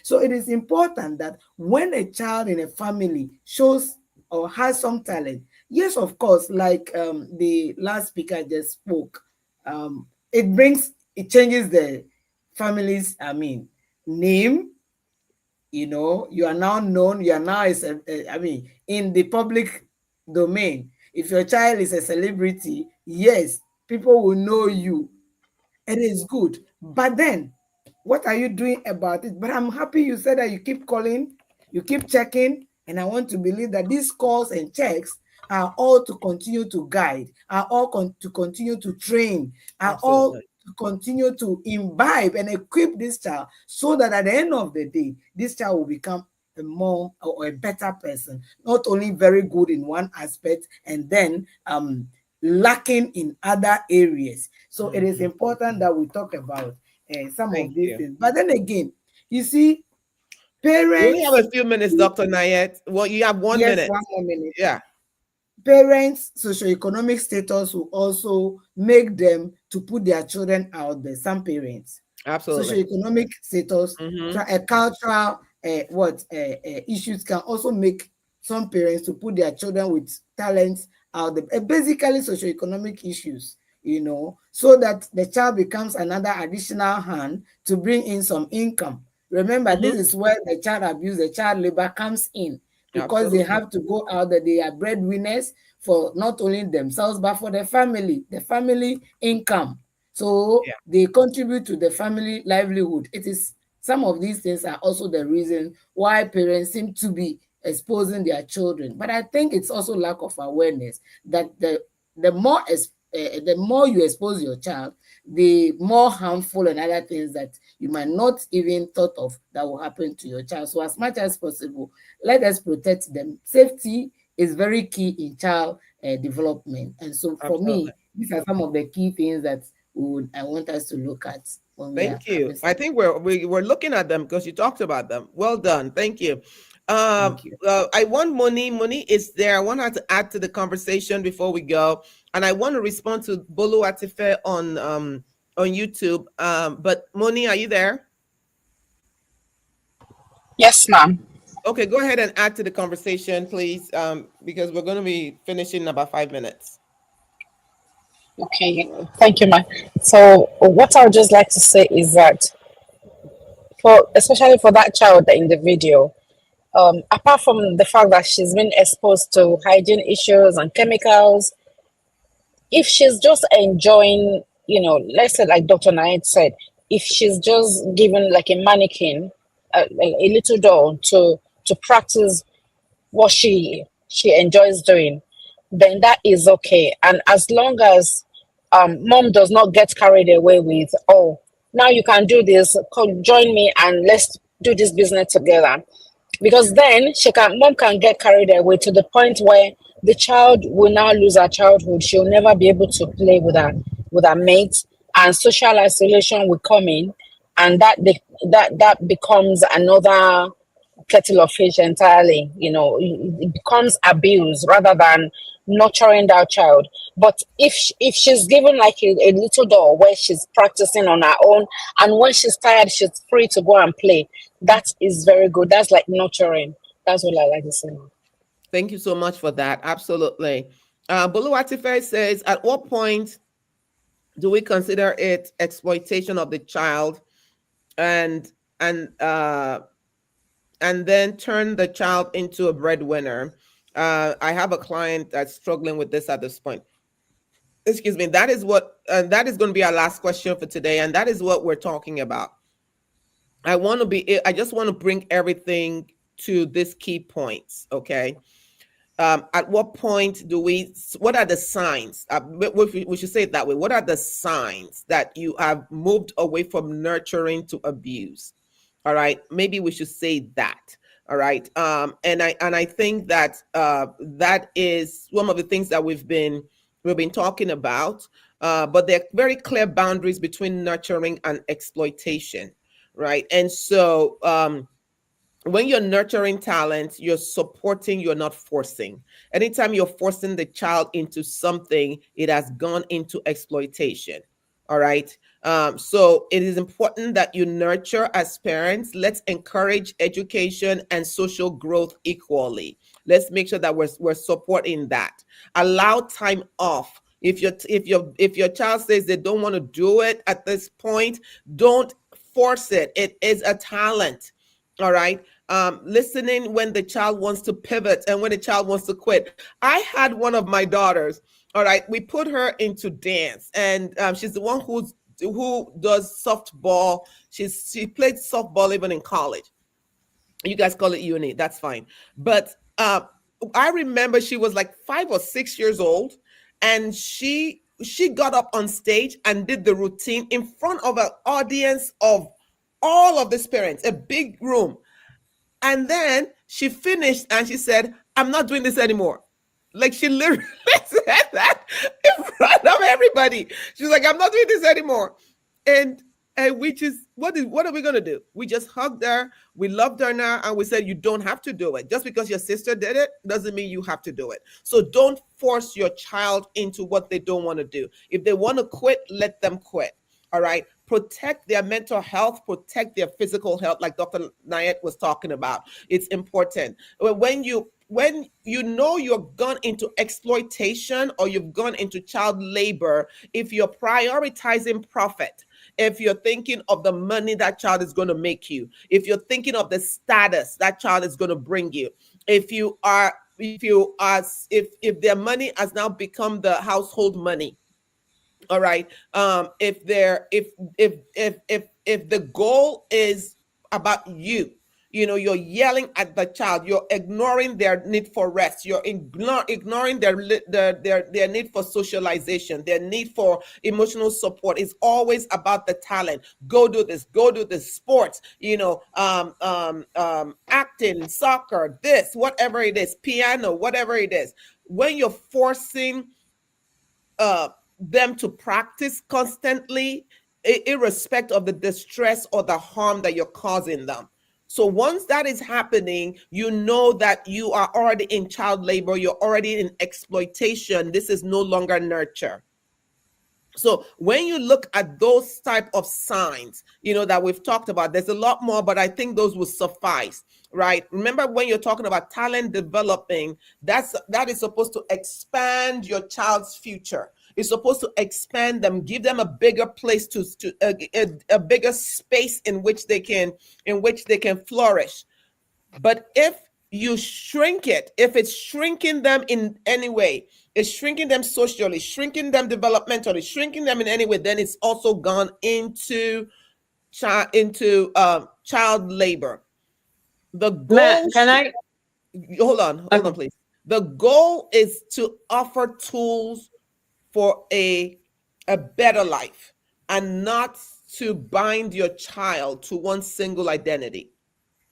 So it is important that when a child in a family shows or has some talent, yes, of course, like the last speaker just spoke, it changes the family's, name. You are now known, you are now in the public domain. If your child is a celebrity, yes, people will know you. It is good. But then, what are you doing about it? But I'm happy you said that you keep calling, you keep checking, and I want to believe that these calls and checks are all to continue to guide, are all to continue to train, are all Absolutely. to continue to imbibe and equip this child so that at the end of the day, this child will become a more or a better person, not only very good in one aspect and then lacking in other areas. So it is Mhm. important that we talk about some Thank of these you. things. But then again, you see, We only have parents, a few minutes, Dr. Nayet. Well, you have 1 minute. yes, one more minute. Yeah, Parents' socioeconomic status will also make them to put their children out there. Some parents, absolutely. socioeconomic status, Hmm. cultural issues can also make some parents to put their children with talents out there. Basically, socioeconomic issues, so that the child becomes another additional hand to bring in some income. Remember, this Hmm. is where the child abuse, the child labor comes in, because they Absolutely. have to go out there. They are breadwinners for not only themselves, but for the family income. So Yeah, they contribute to the family livelihood. It is some of these things are also the reason why parents seem to be exposing their children. But I think it's also lack of awareness that the more you expose your child, the more harmful and other things that you might not even thought of that will happen to your child. So as much as possible, let us protect them. Safety is very key in child development. And so for absolutely. me, these are some of the key things that I want us to look at when we are Thank you. having I some. think we're looking at them because you talked about them. Well done. Thank you. Thank you. I want Moni. Moni is there. I want her to add to the conversation before we go, and I want to respond to Bolu Atife on YouTube. But Moni, are you there? Yes, ma'am. Okay, go ahead and add to the conversation, please, because we're going to be finishing in about 5 minutes. Okay, thank you, ma'am. So, what I would just like to say is that, for especially for that child in the video, apart from the fact that she's been exposed to hygiene issues and chemicals, if she's just enjoying, let's say like Dr. Naid said, if she's just given like a mannequin, a little doll to practice what she enjoys doing, then that is okay. And as long as mom does not get carried away with, oh, now you can do this, come join me and let's do this business together. Because then mom can get carried away to the point where the child will now lose her childhood. She'll never be able to play with her mates, and social isolation will come in, and that becomes another kettle of fish entirely. It becomes abuse rather than nurturing that child. But if she's given like a little doll where she's practicing on her own, and when she's tired she's free to go and play, that is very good. That's like nurturing. That's what I like to say. Thank you so much for that. Absolutely. Bolu Atife says, at what point do we consider it exploitation of the child and and uh and then turn the child into a breadwinner? I have a client that's struggling with this at this point. Excuse me. That is going to be our last question for today, and that is what we're talking about. I just want to bring everything to these key points. Okay. At what point what are the signs? We should say it that way. What are the signs that you have moved away from nurturing to abuse? All right. Maybe we should say that. All right. And I think that that is one of the things that we've been talking about. But there are very clear boundaries between nurturing and exploitation. Right. And so when you're nurturing talent, you're supporting, you're not forcing. Anytime you're forcing the child into something, it has gone into exploitation. All right. So it is important that you nurture as parents. Let's encourage education and social growth equally. Let's make sure that we're supporting that. Allow time off. If your child says they don't want to do it at this point, don't force it. It is a talent. All right. Listening when the child wants to pivot and when the child wants to quit. I had one of my daughters. All right, we put her into dance, and she's the one who does softball. She played softball even in college. You guys call it uni, that's fine. But I remember she was like 5 or 6 years old, and she got up on stage and did the routine in front of an audience of all of these parents, a big room. And then she finished and she said, I'm not doing this anymore. Like she literally said that in front of everybody. She's like, I'm not doing this anymore. And we just, what are we gonna do? We just hugged her, we loved her now, and we said, you don't have to do it. Just because your sister did it doesn't mean you have to do it. So don't force your child into what they don't want to do. If they want to quit, let them quit. All right. Protect their mental health, protect their physical health, like Dr. Nayet was talking about. It's important. When you know you've gone into exploitation or you've gone into child labor, if you're prioritizing profit, if you're thinking of the money that child is going to make you, if you're thinking of the status that child is going to bring you, if their money has now become the household money. All right. If the goal is about you, you're yelling at the child, you're ignoring their need for rest, you're ignoring their need for socialization, their need for emotional support. It's always about the talent. Go do this, sports, acting, soccer, this, whatever it is, piano, whatever it is. When you're forcing them to practice constantly, irrespective of the distress or the harm that you're causing them. So once that is happening, you know that you are already in child labor, you're already in exploitation. This is no longer nurture. So when you look at those type of signs, that we've talked about, there's a lot more, but I think those will suffice, right? Remember, when you're talking about talent developing, that is supposed to expand your child's future. It's supposed to expand them, give them a bigger place a bigger space in which they can flourish. But if you shrink it, if it's shrinking them in any way, it's shrinking them socially, shrinking them developmentally, shrinking them in any way, then it's also gone into child labor. The goal, hold on, please. The goal is to offer tools for a better life, and not to bind your child to one single identity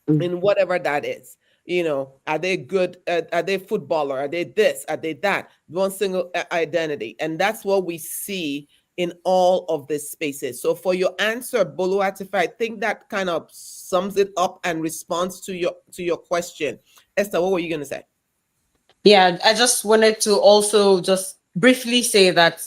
in whatever that is. Are they good? Are they footballer? Are they this? Are they that? One single identity. And that's what we see in all of these spaces. So for your answer, Boluwatifa, I think that kind of sums it up and responds to your question. Esther, what were you going to say? Yeah, I just wanted to also just briefly say that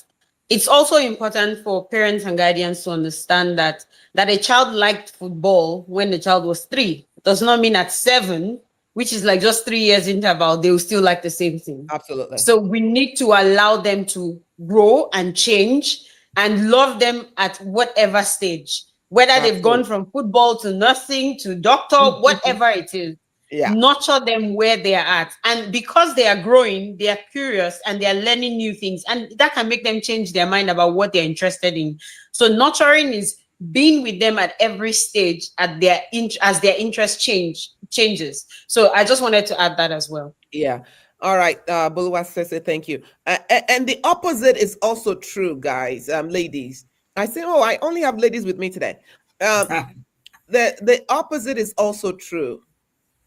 it's also important for parents and guardians to understand that a child liked football when the child was 3 does not mean at 7, which is like just 3 years interval, they will still like the same thing. Absolutely. So we need to allow them to grow and change and love them at whatever stage, whether they've gone from football to nursing to doctor, whatever it is. Yeah. Nurture them where they are at. And because they are growing, they are curious and they are learning new things. And that can make them change their mind about what they're interested in. So nurturing is being with them at every stage as their interest changes. So I just wanted to add that as well. Yeah. All right. Buluwasese, thank you. And the opposite is also true, guys, ladies. I say, I only have ladies with me today. The opposite is also true.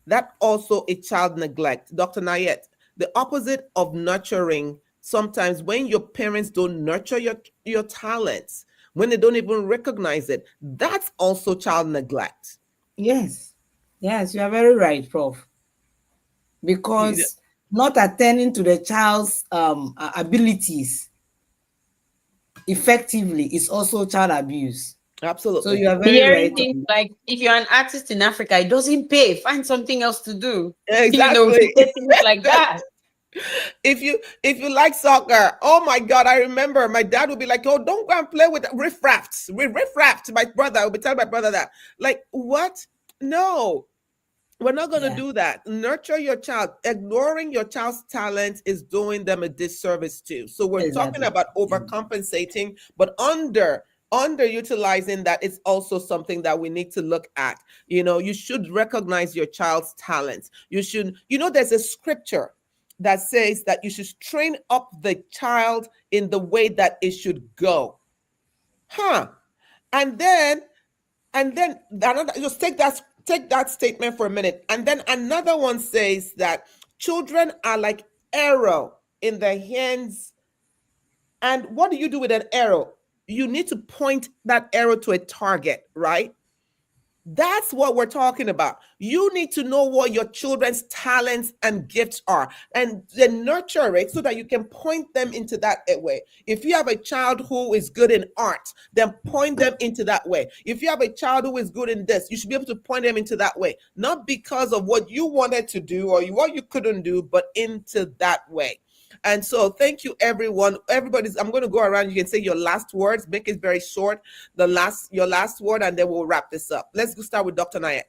That also is child neglect. Dr. Nayet, the opposite of nurturing, sometimes when your parents don't nurture your talents, when they don't even recognize it, that's also child neglect. Yes, you are very right, Prof. Because not attending to the child's abilities effectively is also child abuse. So Absolutely. you are very Hearing right things on. like, if you're an artist in Africa, it doesn't pay. Find something else to do. You know, Exactly. to say things like that. If you like soccer, oh my God, I remember my dad would be like, "Oh, don't go and play with riffraffs. With riffraff." My brother, I would be telling my brother that. Like, what? No, we're not going to Yeah, do that. Nurture your child. Ignoring your child's talent is doing them a disservice too. So we're talking exactly. about overcompensating, but underutilizing that is also something that we need to look at. You should recognize your child's talents. There's a scripture that says that you should train up the child in the way that it should go. Huh. And then another, just take that statement for a minute, and then another one says that children are like arrow in the hands. And what do you do with an arrow? You need to point that arrow to a target, right? That's what we're talking about. You need to know what your children's talents and gifts are, and then nurture it so that you can point them into that way. If you have a child who is good in art, then point them into that way. If you have a child who is good in this, you should be able to point them into that way, not because of what you wanted to do or what you couldn't do, but into that way. And so, thank you, everyone. I'm going to go around. You can say your last words. Make it very short. Your last word, and then we'll wrap this up. Let's go start with Dr. Nayet.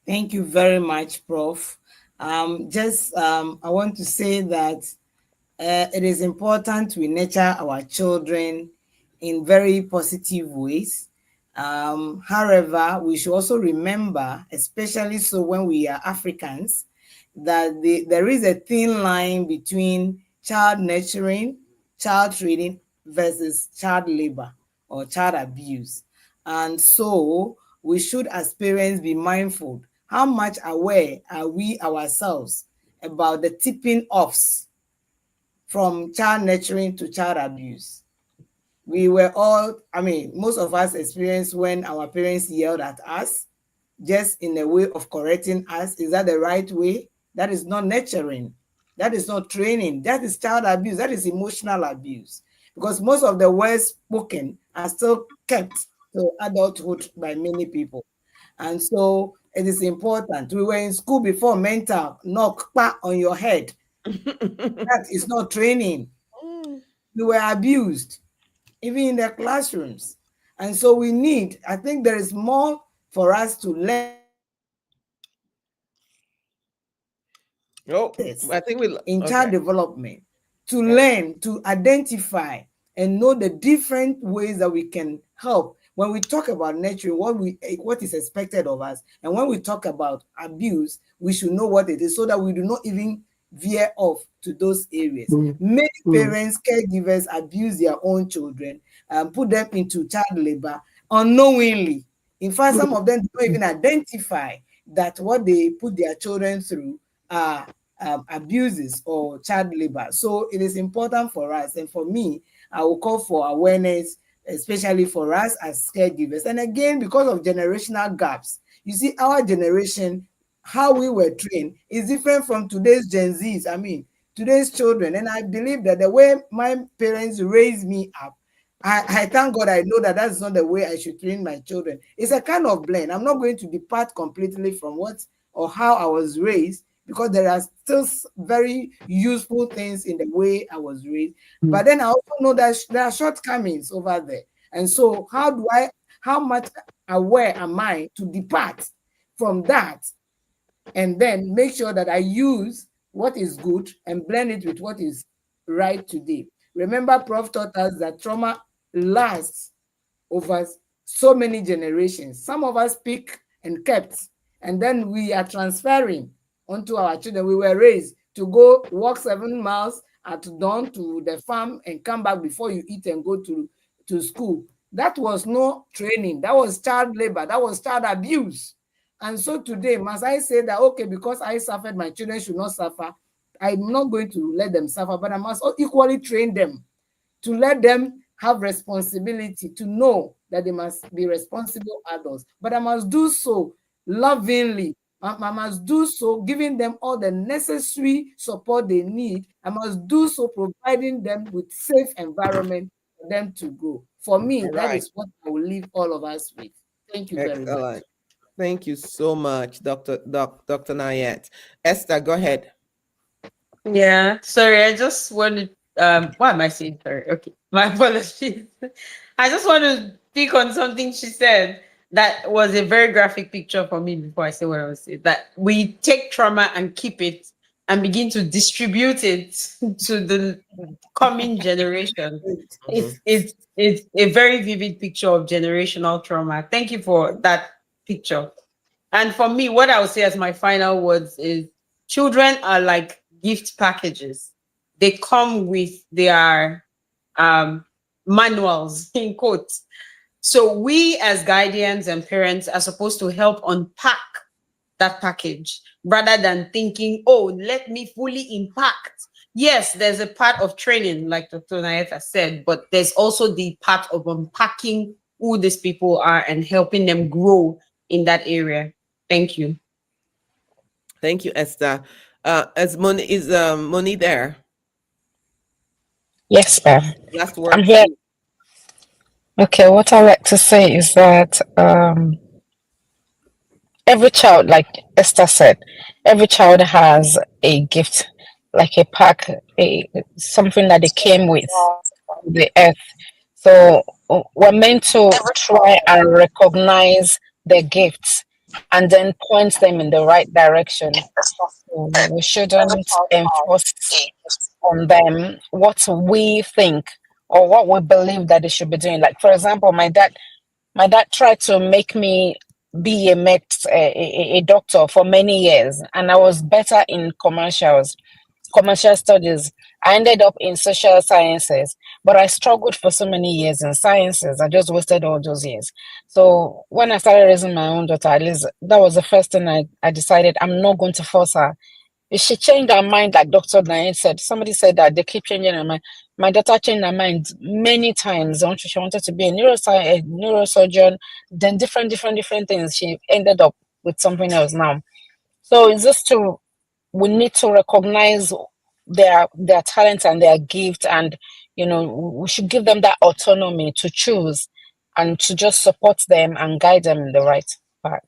Thank you very much, Prof. I want to say that it is important we nurture our children in very positive ways. However, we should also remember, especially so when we are Africans, that there is a thin line between child nurturing, child training versus child labor or child abuse. And so we should, as parents, be mindful. How much aware are we ourselves about the tipping offs from child nurturing to child abuse? We were all, most of us experienced when our parents yelled at us, just in a way of correcting us. Is that the right way? That is not nurturing. That is not training. That is child abuse. That is emotional abuse. Because most of the words spoken are still kept to adulthood by many people. And so it is important. We were in school before, mental knock on your head. That is not training. We were abused, even in the classrooms. And so I think there is more for us to learn Oh, I think in okay. child development, to learn, to identify, and know the different ways that we can help. When we talk about nurturing, what is expected of us, and when we talk about abuse, we should know what it is so that we do not even veer off to those areas. Many parents, caregivers abuse their own children and put them into child labor unknowingly. In fact, some of them don't even identify that what they put their children through are abuses or child labor. So it is important for us, and for me, I will call for awareness, especially for us as caregivers. And again, because of generational gaps, you see, our generation, how we were trained is different from today's Gen Zs. Today's children. And I believe that the way my parents raised me up, I thank God I know that that's not the way I should train my children. It's a kind of blend. I'm not going to depart completely from what or how I was raised, because there are still very useful things in the way I was raised. But then I also know that there are shortcomings over there. And so how much aware am I to depart from that and then make sure that I use what is good and blend it with what is right today? Remember, Prof taught us that trauma lasts over so many generations. Some of us pick and kept, and then we are transferring onto our children. We were raised to go walk 7 miles at dawn to the farm and come back before you eat and go to school. That was no training. That was child labor. That was child abuse. And so today, must I say that, okay, because I suffered, my children should not suffer? I'm not going to let them suffer, but I must equally train them to let them have responsibility, to know that they must be responsible adults. But I must do so lovingly. I must do so giving them all the necessary support they need. I must do so providing them with safe environment for them to grow. For me, All that right. is what I will leave all of us with. Thank you very much. Excellent. Thank you so much, Dr. Nayet. Esther, go ahead. Yeah, sorry, I just wanted what am I saying? Sorry. Okay. My apologies. I just want to speak on something she said that was a very graphic picture for me before I say what I was saying. That we take trauma and keep it and begin to distribute it to the coming generation. Mhm. It's a very vivid picture of generational trauma. Thank you for that picture. And for me, what I would say as my final words is children are like gift packages. They come with their um, manuals, in quotes. So we as guardians and parents are supposed to help unpack that package rather than thinking, oh, let me fully impact. Yes, there's a part of training, like Dr. Nayeta said, but there's also the part of unpacking who these people are and helping them grow in that area. Thank you. Thank you, Esther. Is Moni there? Yes, ma'am. Last I'm words. here. Okay, what I like to say is that every child, like Esther said, every child has a gift, like a pack, a something that they came with the earth. So we're meant to try and recognize their gifts and then point them in the right direction. So we shouldn't enforce on them what we think or what we believe that they should be doing. Like, for example, my dad tried to make me be a doctor for many years, and I was better in commercial studies. I ended up in social sciences, but I struggled for so many years in sciences. I just wasted all those years. So when I started raising my own daughter, at least that was the first thing I decided I'm not going to force her. If she changed her mind, like Dr. Nain said, somebody said that they keep changing her mind. My daughter changed her mind many times. She wanted to be a neurosurgeon, then different things. She ended up with something else now. So it's just we need to recognize their talents and their gift, and we should give them that autonomy to choose and to just support them and guide them in the right path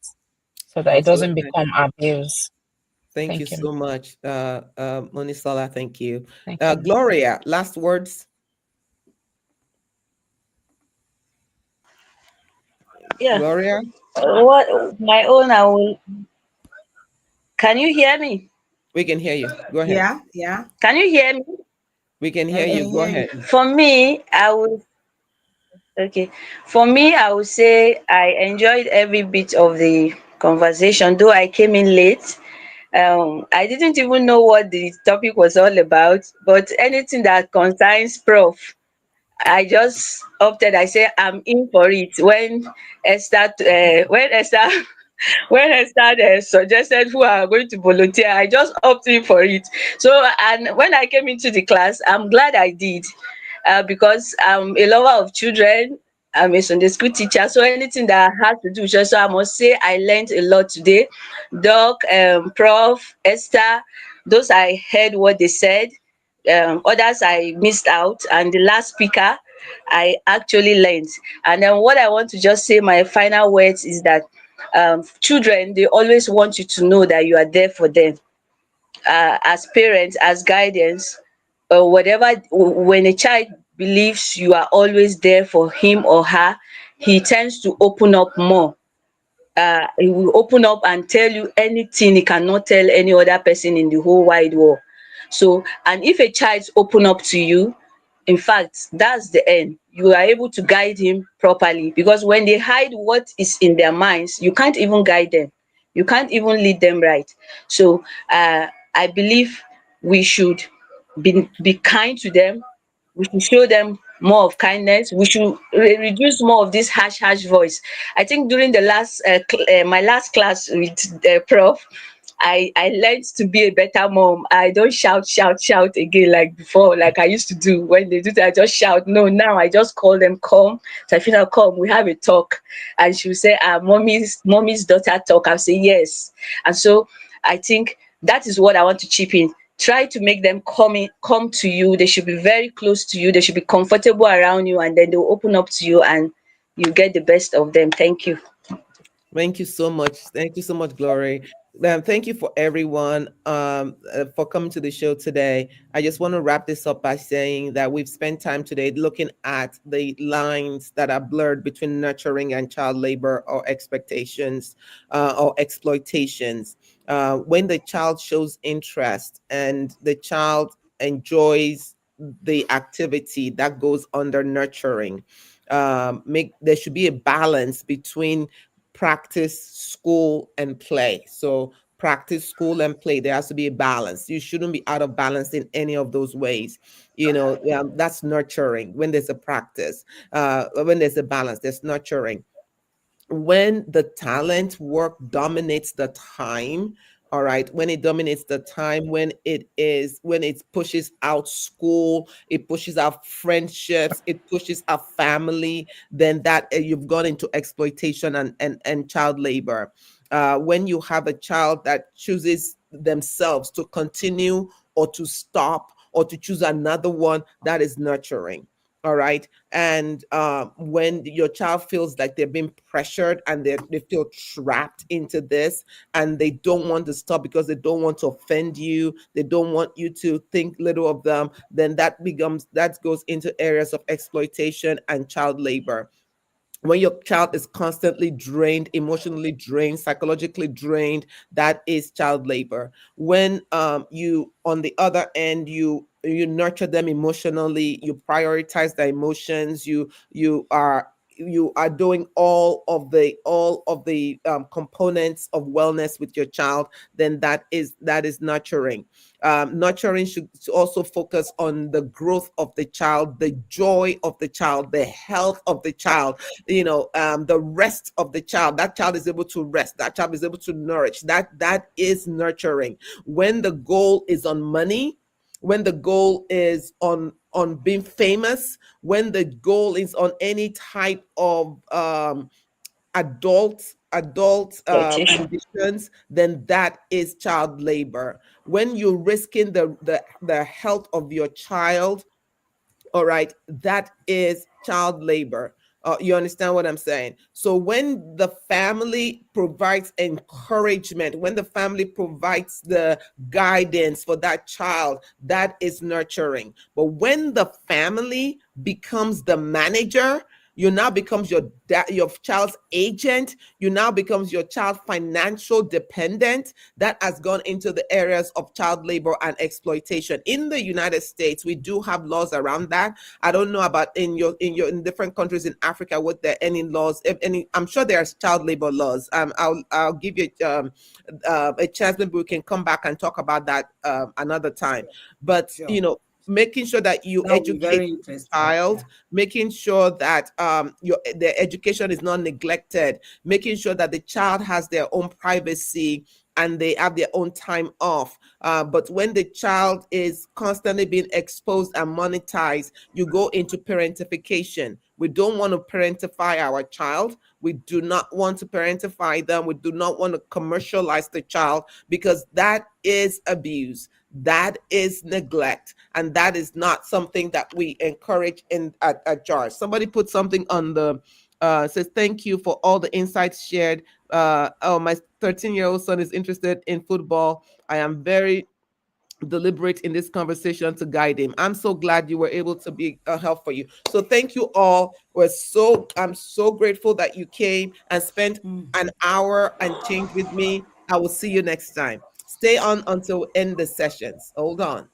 so that it doesn't Absolutely. become abuse. Thank you Thank you. so much, Monisola. Thank you. Thank you. Gloria, last words. Yeah. Gloria, What my own I will can you hear me? we can hear you. Go ahead. Yeah, yeah. Can you hear me? We can I hear you. can Go hear ahead. you. For me, I would okay. For me, I would say I enjoyed every bit of the conversation, though I came in late. I didn't even know what the topic was all about, but anything that concerns Prof, I just opted. I say I'm in for it. When Esther when Esther suggested who are going to volunteer, I just opted for it. So, and when I came into the class, I'm glad I did, because I'm a lover of children. I'm a Sunday school teacher, so anything that has to do with children, so I must say I learned a lot today. Doc, Prof, Esther, those I heard what they said. Others I missed out, and the last speaker I actually learned. And then what I want to just say, my final words is that children, they always want you to know that you are there for them, as parents, as guardians, or whatever. When a child believes you are always there for him or her, he tends to open up more. He will open up and tell you anything he cannot tell any other person in the whole wide world. So, and if a child open up to you, in fact, that's the end. You are able to guide him properly, because when they hide what is in their minds, you can't even guide them. You can't even lead them right. So, I believe we should be kind to them. We should show them more of kindness. We should reduce more of this harsh voice. I think during the my last class with Prof, I learned to be a better mom. I don't shout again like before, like I used to do. When they do that, I just shout. No, now I just call them, come. Safina, come, we have a talk. And she will say, mommy's daughter talk. I'll say yes. And so I think that is what I want to chip in. try to make them come to you. They should be very close to you. They should be comfortable around you, and then they'll open up to you and you get the best of them. Thank you. Thank you so much. Thank you so much, Glory. Thank you for everyone for coming to the show today. I just want to wrap this up by saying that we've spent time today looking at the lines that are blurred between nurturing and child labor or expectations or exploitations. When the child shows interest and the child enjoys the activity, that goes under nurturing. There should be a balance between practice, school, and play. So practice, school, and play. There has to be a balance. You shouldn't be out of balance in any of those ways. That's nurturing. When there's a practice, when there's a balance, there's nurturing. When the talent work dominates the time, all right, when it dominates the time, when it pushes out school, it pushes out friendships, it pushes out family, then that you've gone into exploitation and child labor. When you have a child that chooses themselves to continue or to stop or to choose another one, that is nurturing. All right. And when your child feels like they're being pressured and they feel trapped into this and they don't want to stop because they don't want to offend you, they don't want you to think little of them, then that goes into areas of exploitation and child labor. When your child is constantly drained, emotionally drained, psychologically drained, that is child labor. When you, on the other end, you nurture them emotionally, you prioritize their emotions, you are doing all of the components of wellness with your child, then that is nurturing. Nurturing should also focus on the growth of the child, the joy of the child, the health of the child, the rest of the child. That child is able to rest. That child is able to nourish. That is nurturing. When the goal is on money, when the goal is on being famous, when the goal is on any type of adult Exploitation. ambitions, then that is child labor. When you're risking the health of your child, all right, that is child labor. You understand what I'm saying? So when the family provides encouragement, when the family provides the guidance for that child, that is nurturing. But when the family becomes the manager, you now becomes your child's agent, you now becomes your child financial dependent, that has gone into the areas of child labor and exploitation. In the United States, we do have laws around that. I don't know about in different countries in Africa, what there any laws, if any. I'm sure there's child labor laws. I'll give you a chance, maybe we can come back and talk about that another time. But Sure. making sure that you That would be educate very the interesting. child, Yeah. making sure that their education is not neglected, making sure that the child has their own privacy and they have their own time off. But when the child is constantly being exposed and monetized, you go into parentification. We don't want to parentify our child. We do not want to parentify them. We do not want to commercialize the child, because that is abuse. That is neglect, and that is not something that we encourage at JARS. Somebody put something on the says, thank you for all the insights shared. Oh, my 13-year-old son is interested in football. I am very deliberate in this conversation to guide him. I'm so glad you were able to be a help for you. So thank you all. I'm so grateful that you came and spent an hour and change with me. I will see you next time. Stay on until we end the sessions. Hold on.